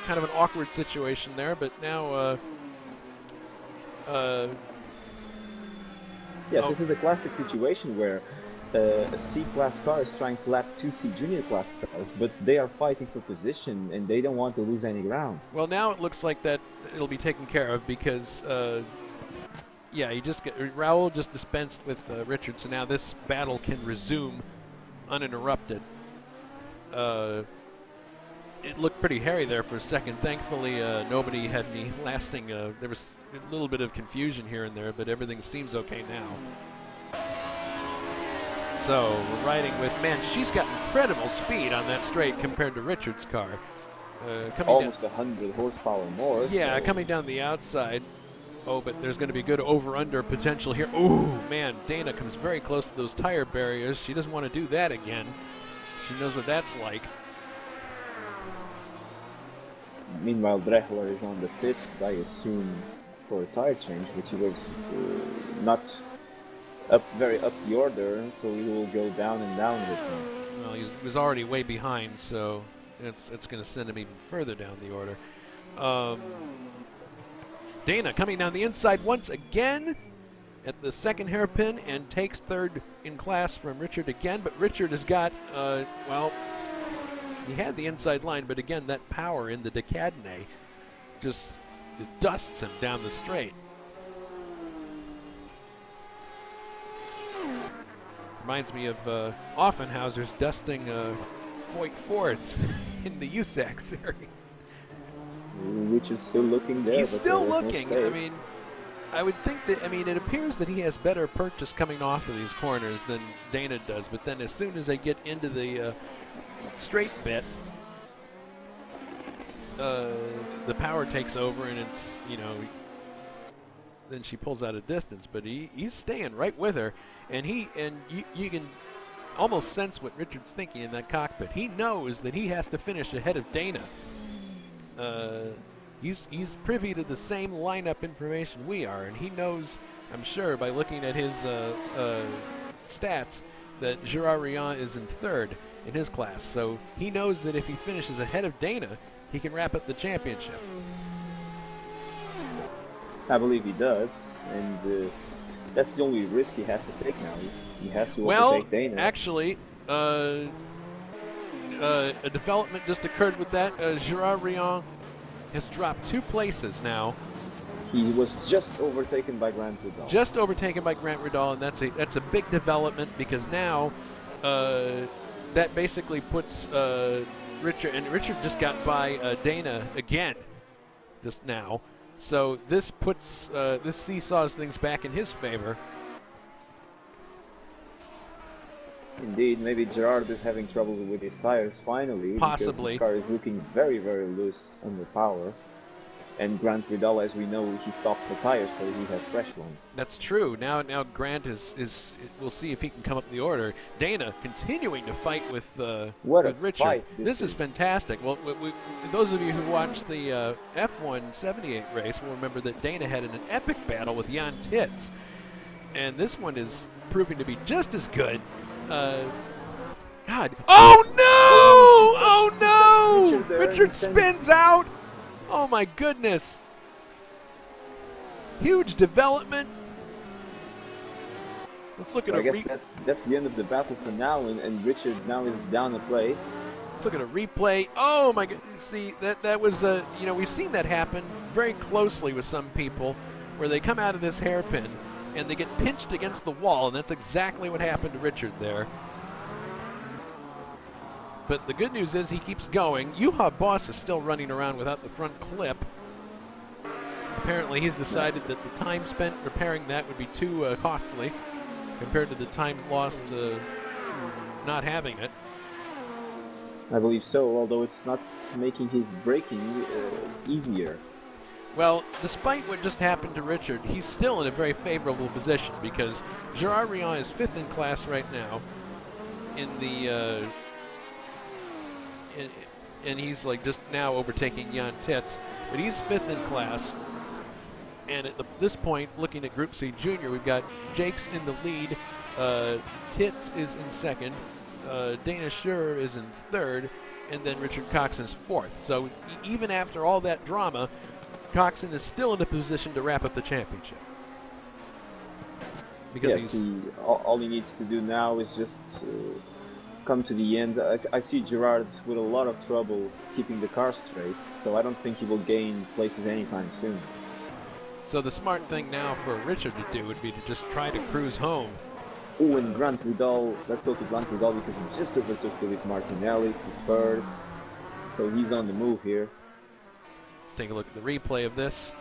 Kind of an awkward situation there, but now yes, this is a classic situation where a C-class car is trying to lap two C junior class cars, but they are fighting for position and they don't want to lose any ground. Well, now it looks like that it'll be taken care of because, Raul just dispensed with Richard, so now this battle can resume uninterrupted. It looked pretty hairy there for a second. Thankfully, nobody had any lasting. There was a little bit of confusion here and there, but everything seems okay now. So we're riding with, she's got incredible speed on that straight compared to Richard's car. Almost 100 horsepower more. Yeah, so. Coming down the outside. Oh, but there's going to be good over-under potential here. Ooh, man, Dana comes very close to those tire barriers. She doesn't want to do that again. She knows what that's like. Meanwhile, Drechler is on the pits, I assume, for a tire change, which he was not very up the order, so he will go down and down with him. Well, he was already way behind, so it's going to send him even further down the order. Dana coming down the inside once again at the second hairpin and takes third in class from Richard again, but Richard has got, he had the inside line, but again, that power in the Decathlon just dusts him down the straight. Reminds me of Offenhauser's dusting Voigt Fords in the USAC series. Richard's still looking there. He's still looking. I mean, I would think that, it appears that he has better purchase coming off of these corners than Dana does, but then as soon as they get into the straight bit, the power takes over and it's, then she pulls out a distance, but he's staying right with her, and you can almost sense what Richard's thinking in that cockpit. He knows that he has to finish ahead of Dana. He's privy to the same lineup information we are, and he knows, I'm sure, by looking at his stats, that Gerard Riant is in third in his class. So he knows that if he finishes ahead of Dana, he can wrap up the championship. I believe he does, and that's the only risk he has to take now. He has to overtake Dana. Well, actually, a development just occurred with that. Gerard Riant has dropped 2 places now. He was just overtaken by Grant Ridal. Just overtaken by Grant Ridal, and that's a big development because now that basically puts Richard, and Richard just got by Dana again just now. So this puts this seesaws things back in his favor. Indeed, maybe Gerard is having trouble with his tires finally, because Possibly. his car is looking very, very loose under power. And Grant Vidal, as we know, he stopped the tires, so he has fresh ones. That's true. Now Grant is we'll see if he can come up the order. Dana continuing to fight with What a Richard. fight This is fantastic. Well, those of you who watched the F1 78 race will remember that Dana had an epic battle with Jan Titz, and this one is proving to be just as good. God! Oh no! Oh no! Richard spins out. Oh my goodness! Huge development. Let's look at I guess that's the end of the battle for now, and Richard now is down a place. Let's look at a replay. Oh my goodness! See that was you know, we've seen that happen very closely with some people, where they come out of this hairpin and they get pinched against the wall, and that's exactly what happened to Richard there. But the good news is he keeps going. Yuha Boss is still running around without the front clip. Apparently he's decided that the time spent repairing that would be too costly compared to the time lost not having it. I believe so, although it's not making his braking easier. Well, despite what just happened to Richard, he's still in a very favorable position because Gerard Rion is 5th in class right now in the and he's like just now overtaking Jan Titz, but he's 5th in class. And at this point, looking at Group C Junior, we've got Jake's in the lead, Titz is in 2nd, Dana Schur is in 3rd, and then Richard Coxon's 4th. So even after all that drama, Coxon is still in a position to wrap up the championship. Because yes, all he needs to do now is just come to the end. I see Gerard with a lot of trouble keeping the car straight, so I don't think he will gain places anytime soon. So the smart thing now for Richard to do would be to just try to cruise home. Oh, and Grant Vidal, let's go to Grant Vidal because he just overtook Philippe Martinelli for 3rd, so he's on the move here. Let's take a look at the replay of this.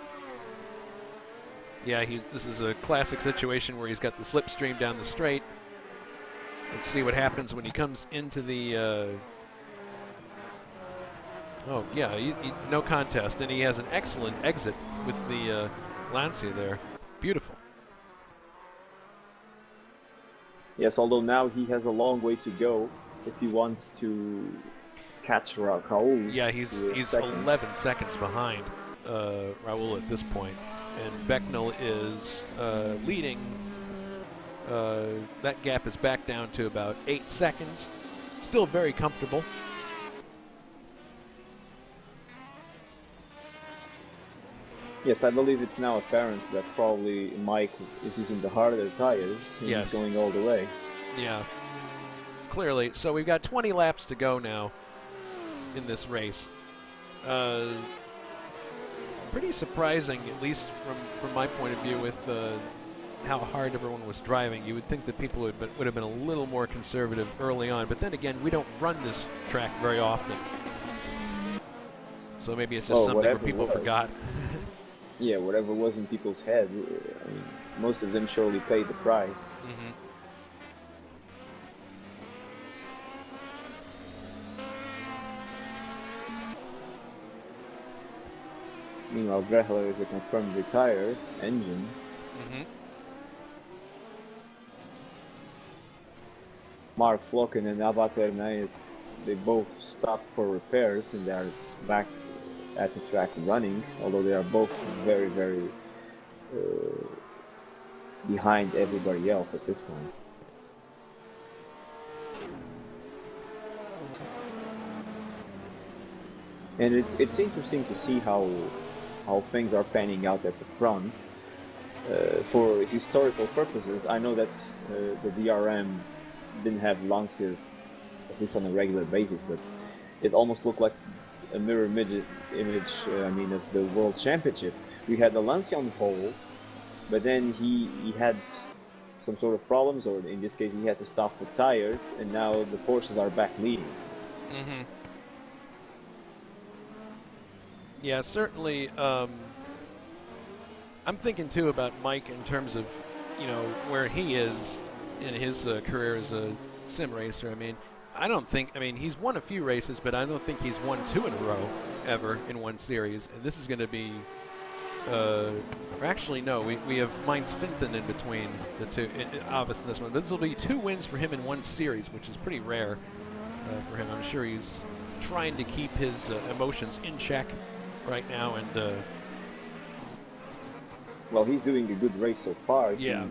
Yeah, this is a classic situation where he's got the slipstream down the straight. Let's see what happens when he comes into the... oh, yeah, no contest. And he has an excellent exit with the Lancia there. Beautiful. Yes, although now he has a long way to go if he wants to catch Raul. Yeah, he's 11 seconds behind Raul at this point. And Becknell is leading. That gap is back down to about 8 seconds. Still very comfortable. Yes, I believe it's now apparent that probably Mike is using the harder tires and yes. He's going all the way. Yeah, clearly. So we've got 20 laps to go now in this race. Pretty surprising, at least from my point of view, with how hard everyone was driving. You would think that people would have been a little more conservative early on, but then again, we don't run this track very often. So maybe it's just something where people forgot. Yeah, whatever was in people's head, I mean, most of them surely paid the price. Mm-hmm. Meanwhile, Grehler is a confirmed retired engine. Mm-hmm. Mark Flocken and Abad Hernández, they both stopped for repairs and they are back at the track running, although they are both very, very behind everybody else at this point. And it's interesting to see how things are panning out at the front. For historical purposes, I know that the DRM didn't have Lancias, at least on a regular basis, but it almost looked like a mirror image of the World Championship. We had the Lancia on pole, but then he had some sort of problems, or in this case he had to stop the tires, and now the Porsches are back leading. Mm-hmm. Yeah, certainly I'm thinking too about Mike in terms of, you know, where he is in his career as a sim racer. I mean, he's won a few races, but I don't think he's won 2 in a row ever in one series. And this is going to be, or actually no, we have Mainz Finton in between the two, obviously this one. But this will be 2 wins for him in one series, which is pretty rare for him. I'm sure he's trying to keep his emotions in check right now, and well, he's doing a good race so far. Yeah.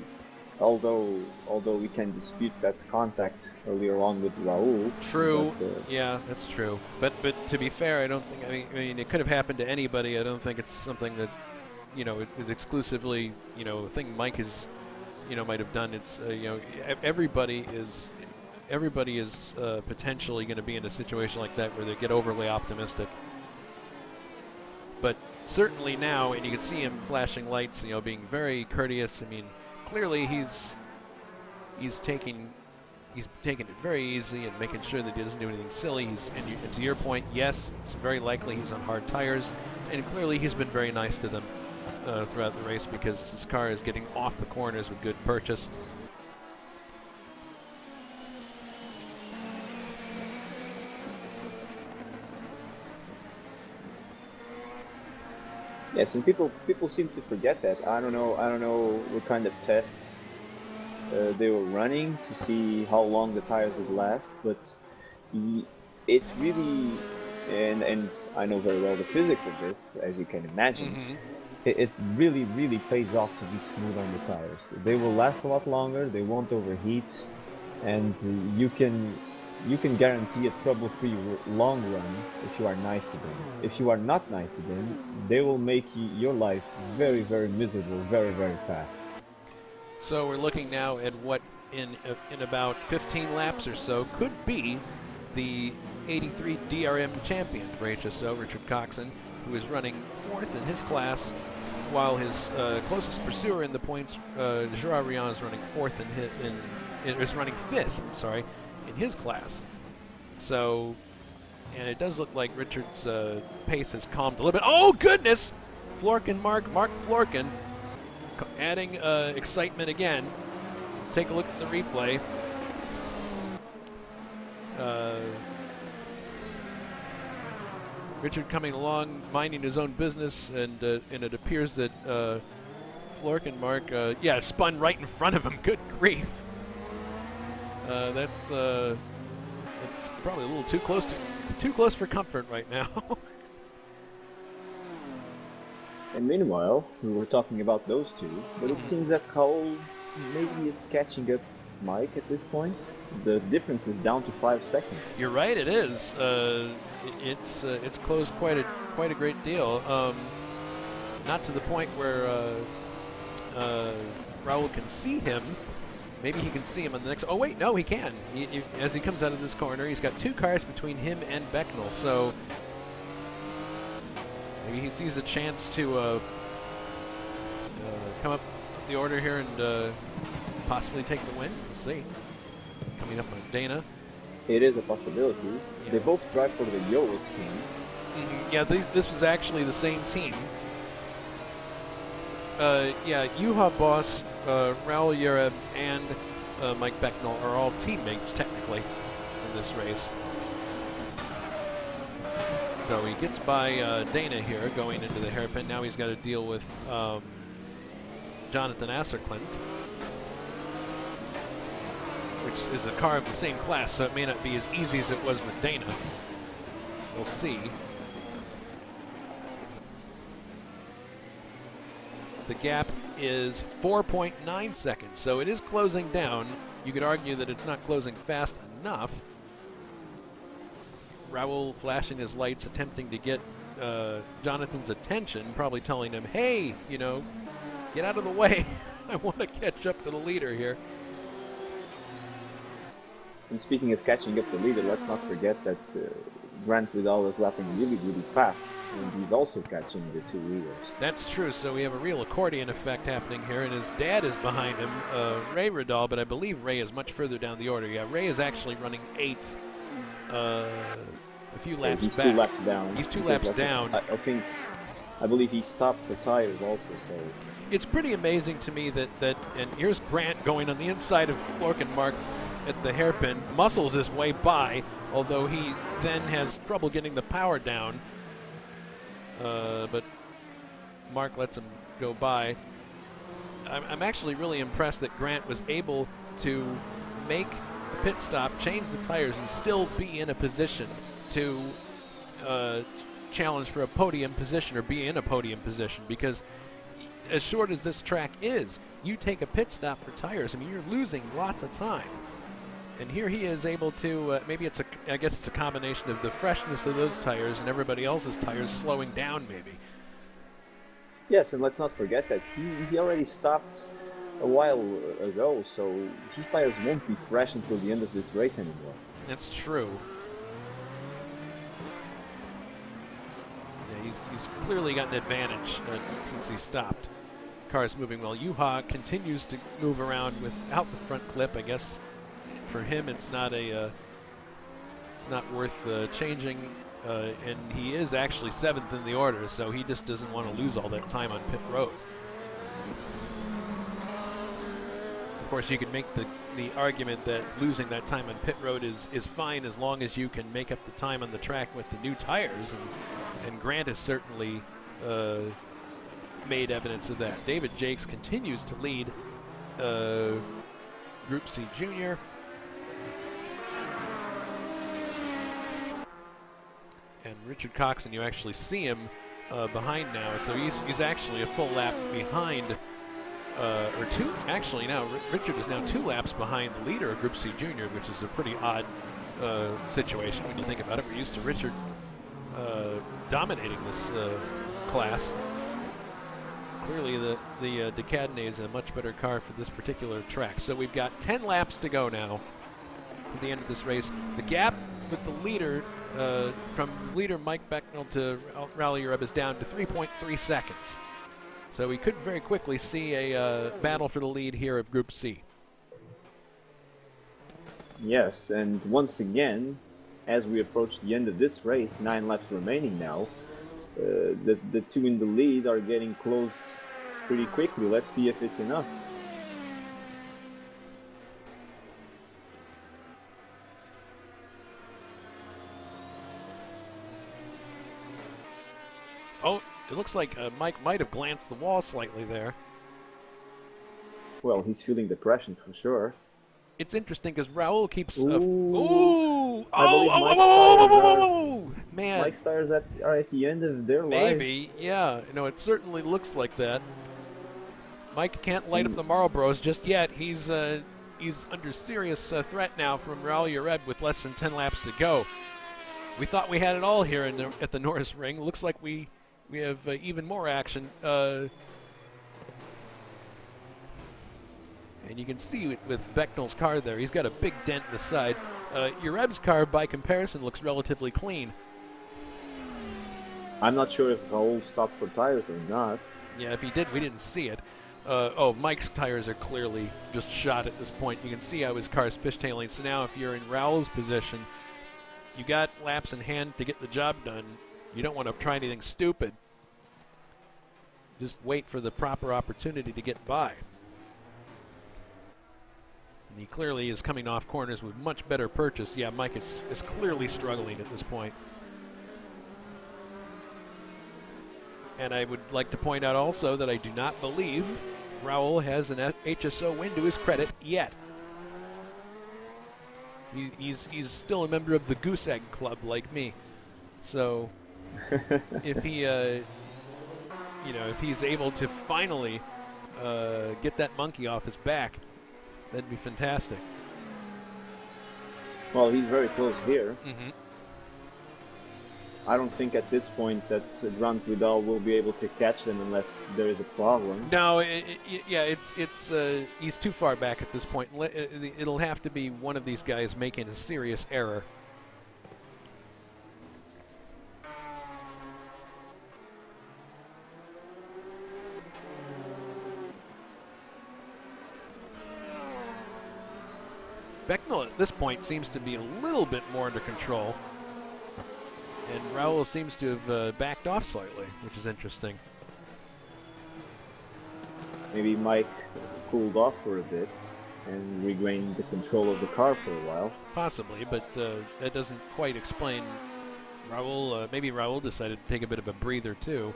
Although we can dispute that contact earlier on with Raul. True. But, yeah, that's true. But to be fair, I don't think. I mean, it could have happened to anybody. I don't think it's something that, you know, is exclusively, you know, a thing Mike is, you know, might have done. It's you know, everybody is potentially going to be in a situation like that where they get overly optimistic. But certainly now, and you can see him flashing lights, you know, being very courteous. I mean, clearly he's taking it very easy and making sure that he doesn't do anything silly. And to your point, yes, it's very likely he's on hard tires, and clearly he's been very nice to them throughout the race because his car is getting off the corners with good purchase. yes, and people seem to forget that. I don't know what kind of tests they were running to see how long the tires would last, but it really, and I know very well the physics of this, as you can imagine. It really pays off to be smooth on the tires. They will last a lot longer. They won't overheat, and you can guarantee a trouble-free long run if you are nice to them. If you are not nice to them, they will make your life very, very miserable, very, very fast. So we're looking now at what in about 15 laps or so could be the 83 DRM champion for HSO, Richard Coxon, who is running 4th in his class, while his closest pursuer in the points, Gerard Rion, is running 4th is running 5th. Sorry. In his class. So, and it does look like Richard's pace has calmed a little bit. Oh, goodness! Mark Florkin, adding excitement again. Let's take a look at the replay. Richard coming along, minding his own business, and it appears that Florkin Mark, spun right in front of him. Good grief. That's probably a little too close for comfort right now. And meanwhile, we were talking about those two, but it seems that Raul maybe is catching up Mike at this point. The difference is down to 5 seconds. You're right, it is. It's closed quite a great deal. Not to the point where Raul can see him. Maybe he can see him on the next. Oh wait, no, he can. As he comes out of this corner, he's got 2 cars between him and Becknell. So maybe he sees a chance to come up the order here and possibly take the win. We'll see. Coming up on Dana. It is a possibility. Yeah. They both drive for the Yoas team. Yeah, this was actually the same team. Juha Boss, Raul Yereb, and Mike Becknell are all teammates, technically, in this race. So he gets by Dana here, going into the hairpin. Now he's got to deal with Jonathan Asserklint, which is a car of the same class, so it may not be as easy as it was with Dana. We'll see. The gap is 4.9 seconds, so it is closing down. You could argue that it's not closing fast enough. Raul flashing his lights, attempting to get Jonathan's attention, probably telling him, hey, you know, get out of the way. I want to catch up to the leader here. And speaking of catching up the leader, let's not forget that Grant Vidal is lapping really, really fast. And he's also catching the 2 leaders. That's true, so we have a real accordion effect happening here, and his dad is behind him, Ray Vidal, but I believe Ray is much further down the order. Yeah, Ray is actually running 8th, a few laps he's back. He's 2 laps down. He's 2 laps down. I think I believe he stopped for tires also, so... It's pretty amazing to me that, and here's Grant going on the inside of Mark at the hairpin, muscles his way by, although he then has trouble getting the power down. But Mark lets him go by. I'm actually really impressed that Grant was able to make a pit stop, change the tires, and still be in a position to challenge for a podium position or be in a podium position, because as short as this track is, you take a pit stop for tires, I mean, you're losing lots of time. And here he is able to, I guess it's a combination of the freshness of those tires and everybody else's tires slowing down maybe. Yes, and let's not forget that he already stopped a while ago, so his tires won't be fresh until the end of this race anymore. That's true. Yeah, he's clearly got an advantage since he stopped. Car's moving well. Yuha continues to move around without the front clip. I guess for him it's not worth changing, and he is actually 7th in the order, so he just doesn't want to lose all that time on pit road. Of course, you can make the argument that losing that time on pit road is fine as long as you can make up the time on the track with the new tires, and Grant has certainly made evidence of that. David Jakes continues to lead Group C Junior. And Richard Coxon, you actually see him behind now, so he's actually a full lap behind, or two, actually now, Richard is now 2 laps behind the leader of Group C Junior, which is a pretty odd situation when you think about it. We're used to Richard dominating this class. Clearly the Decadene is a much better car for this particular track. So we've got 10 laps to go now to the end of this race. The gap with the leader, from leader Mike Becknell to Rally Europe, is down to 3.3 seconds. So we could very quickly see a battle for the lead here of Group C. Yes, and once again, as we approach the end of this race, 9 laps remaining now, the 2 in the lead are getting close pretty quickly. Let's see if it's enough. Oh, it looks like Mike might have glanced the wall slightly there. Well, he's feeling the pressure for sure. It's interesting because Raul keeps... Ooh. Ooh! Oh! Man. Mike's tires are at the end of their life. Maybe, yeah. You know, it certainly looks like that. Mike can't light up the Marlboros just yet. He's under serious threat now from Raul Yared with less than 10 laps to go. We thought we had it all here at the Norisring. Looks like we have even more action. And you can see with Becknell's car there, he's got a big dent in the side. Yared's car, by comparison, looks relatively clean. I'm not sure if Raul stopped for tires or not. Yeah, if he did, we didn't see it. Mike's tires are clearly just shot at this point. You can see how his car's fishtailing. So now if you're in Raul's position, you got laps in hand to get the job done. You don't want to try anything stupid. Just wait for the proper opportunity to get by. And he clearly is coming off corners with much better purchase. Yeah, Mike is clearly struggling at this point. And I would like to point out also that I do not believe Raul has an HSO win to his credit yet. He's still a member of the Goose Egg Club like me. So if he, if he's able to finally get that monkey off his back, that'd be fantastic. Well, he's very close here. Mm-hmm. I don't think at this point that Grant Vidal will be able to catch them unless there is a problem. No, he's too far back at this point. It'll have to be one of these guys making a serious error. Becknell at this point seems to be a little bit more under control. And Raul seems to have backed off slightly, which is interesting. Maybe Mike cooled off for a bit and regained the control of the car for a while. Possibly, but that doesn't quite explain Raul. Maybe Raul decided to take a bit of a breather too,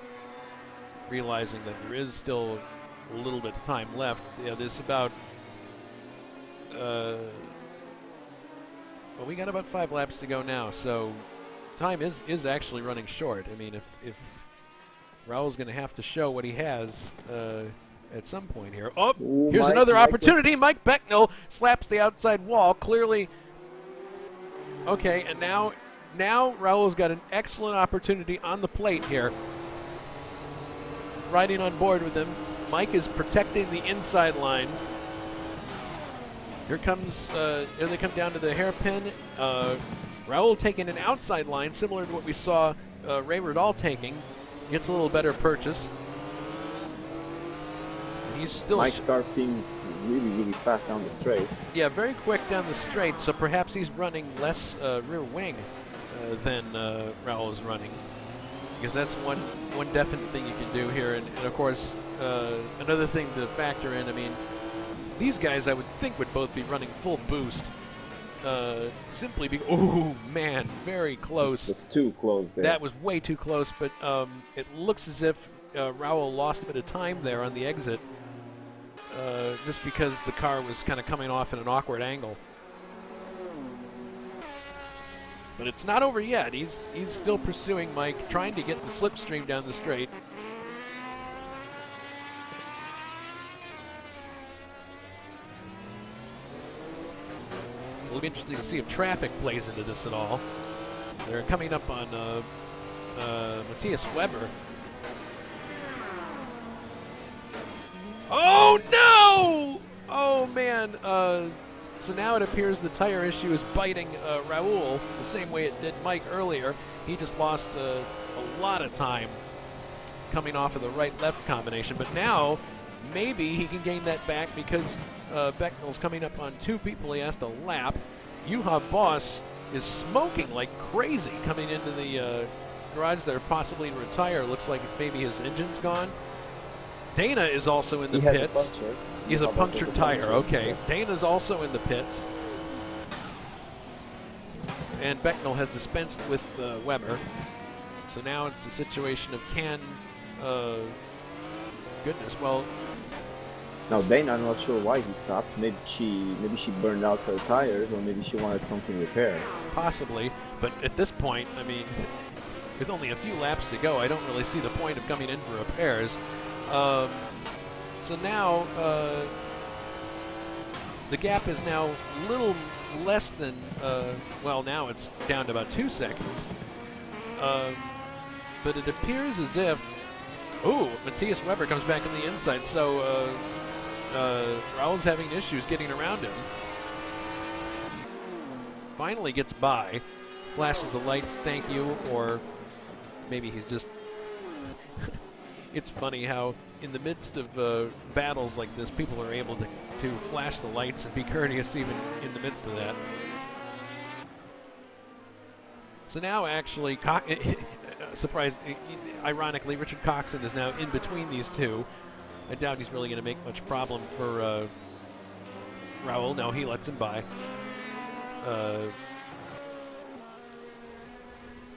realizing that there is still a little bit of time left. Yeah, there's about well, we got about 5 laps to go now, so time is actually running short. I mean, if Raul's going to have to show what he has at some point here. Oh, Ooh, here's another opportunity. Mike Becknell slaps the outside wall. Clearly, okay, and now Raul's got an excellent opportunity on the plate here. Riding on board with him. Mike is protecting the inside line. Here they come down to the hairpin. Raul taking an outside line, similar to what we saw Ray Riddall taking. Gets a little better purchase. And he's still Mike's car seems really, really fast down the straight. Yeah, very quick down the straight, so perhaps he's running less rear wing than Raul is running. Because that's one definite thing you can do here. And of course, another thing to factor in, I mean, these guys I would think would both be running full boost. Simply because, oh man, very close. It was too close there. That was way too close, but it looks as if Raul lost a bit of time there on the exit. Just because the car was kind of coming off at an awkward angle. But it's not over yet. He's still pursuing Mike, trying to get the slipstream down the straight. It'll be interesting to see if traffic plays into this at all. They're coming up on Matthias Weber. Oh no! Oh man! So now it appears the tire issue is biting Raul the same way it did Mike earlier. He just lost a lot of time coming off of the right-left combination. But now maybe he can gain that back because Becknell's coming up on 2 people he has to lap. Juha Boss is smoking like crazy coming into the garage there, possibly to retire. Looks like maybe his engine's gone. Dana is also in the pits. He has a punctured tire, okay. Dana's also in the pits. And Becknell has dispensed with Weber. So now it's a situation of goodness, well... Now Dana, I'm not sure why he stopped. Maybe she burned out her tires, or maybe she wanted something repaired. Possibly, but at this point, I mean, with only a few laps to go, I don't really see the point of coming in for repairs. So now the gap is now a little less than, well, now it's down to about 2 seconds. But it appears as if, ooh, Matthias Weber comes back on the inside, so Raul's having issues getting around him. Finally gets by, flashes the lights, thank you, or maybe he's just... It's funny how in the midst of battles like this, people are able to flash the lights and be courteous even in the midst of that. So now actually, ironically, Richard Coxon is now in between these two. I doubt he's really going to make much problem for Raul. No, he lets him by.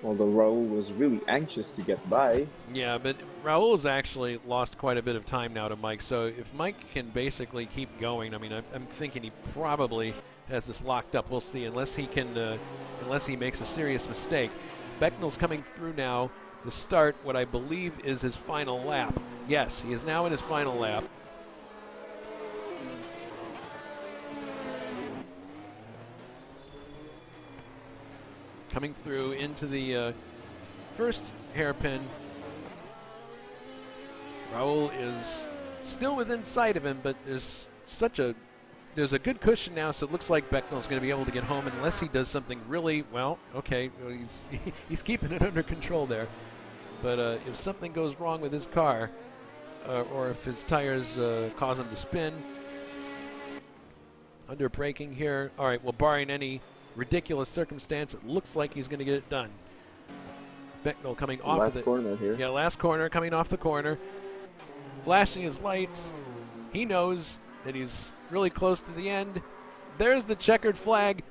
Although Raul was really anxious to get by. Yeah, but Raul has actually lost quite a bit of time now to Mike. So if Mike can basically keep going, I mean, I'm thinking he probably has this locked up. We'll see, unless he makes a serious mistake. Becknell's coming through now to start what I believe is his final lap. Yes, he is now in his final lap. Coming through into the first hairpin. Raul is still within sight of him, but there's a good cushion now, so it looks like Becknell's going to be able to get home unless he does something really, well, okay, he's keeping it under control there. But if something goes wrong with his car, or if his tires cause him to spin, under braking here, all right, well, barring any ridiculous circumstance, it looks like he's going to get it done. Becknell coming It's the off last of the corner here. yeah, last corner, coming off the corner, flashing his lights. He knows that he's really close to the end. There's the checkered flag.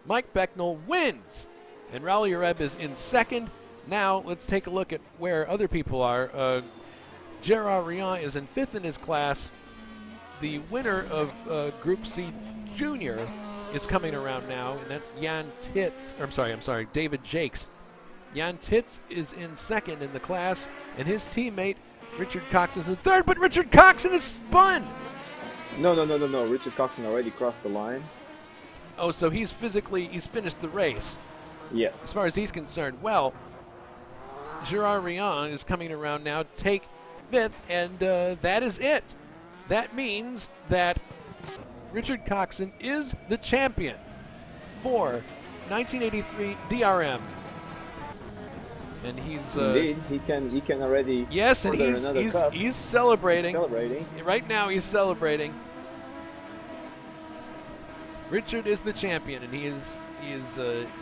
Mike Becknell wins, and Raul Ureb is in second. Now let's take a look at where other people are. Gerard Riant is in fifth in his class. The winner of Group C Junior is coming around now, and that's Jan Titz. I'm sorry, David Jakes. Jan Titz is in second in the class, and his teammate Richard Coxon is in third. But Richard Coxon is spun. No. Richard Coxon already crossed the line. Oh, so he's finished the race. Yes. As far as he's concerned, well, Gerard Riant is coming around now, take fifth, and that is it. That means that Richard Coxon is the champion for 1983 DRM. And he's indeed, he can already yes, and he's celebrating. Right now he's celebrating. Richard is the champion, and he is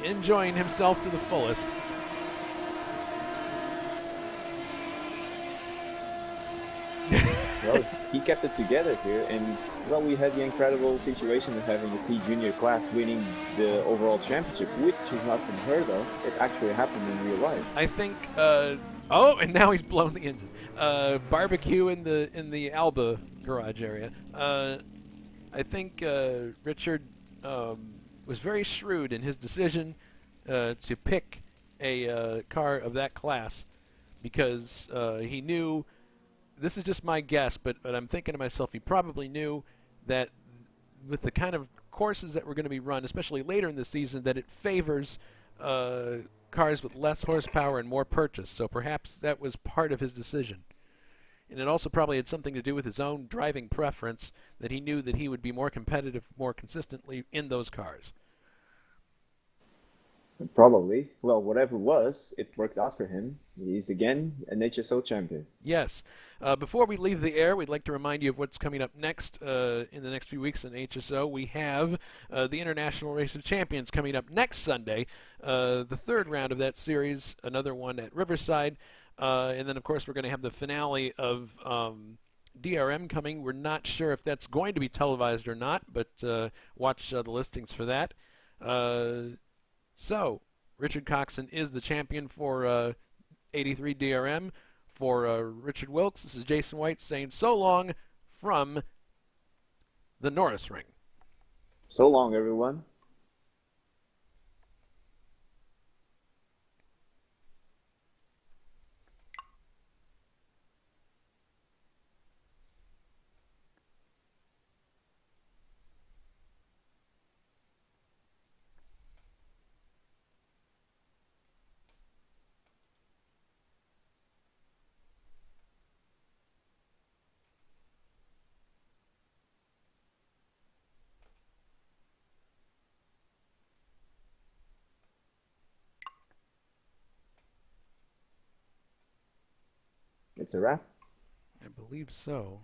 enjoying himself to the fullest. Well, he kept it together here, and well, we had the incredible situation of having a C Junior class winning the overall championship, which has not been heard of. It actually happened in real life. I think. Oh, and now he's blown the engine. Barbecue in the Alba garage area. I think Richard was very shrewd in his decision to pick a car of that class because he knew. This is just my guess, but I'm thinking to myself, he probably knew that with the kind of courses that were going to be run, especially later in the season, that it favors cars with less horsepower and more purchase. So perhaps that was part of his decision. And it also probably had something to do with his own driving preference, that he knew that he would be more competitive more consistently in those cars. Probably. Well, whatever it was, it worked out for him. He's again an HSO champion. Yes. Before we leave the air, we'd like to remind you of what's coming up next in the next few weeks in HSO. We have the International Race of Champions coming up next Sunday, the third round of that series, another one at Riverside. And then, of course, we're going to have the finale of DRM coming. We're not sure if that's going to be televised or not, but watch the listings for that. So, Richard Coxon is the champion for 83 DRM. For Richard Wilks, this is Jason White saying so long from the Norisring. So long, everyone. It's a wrap. I believe so.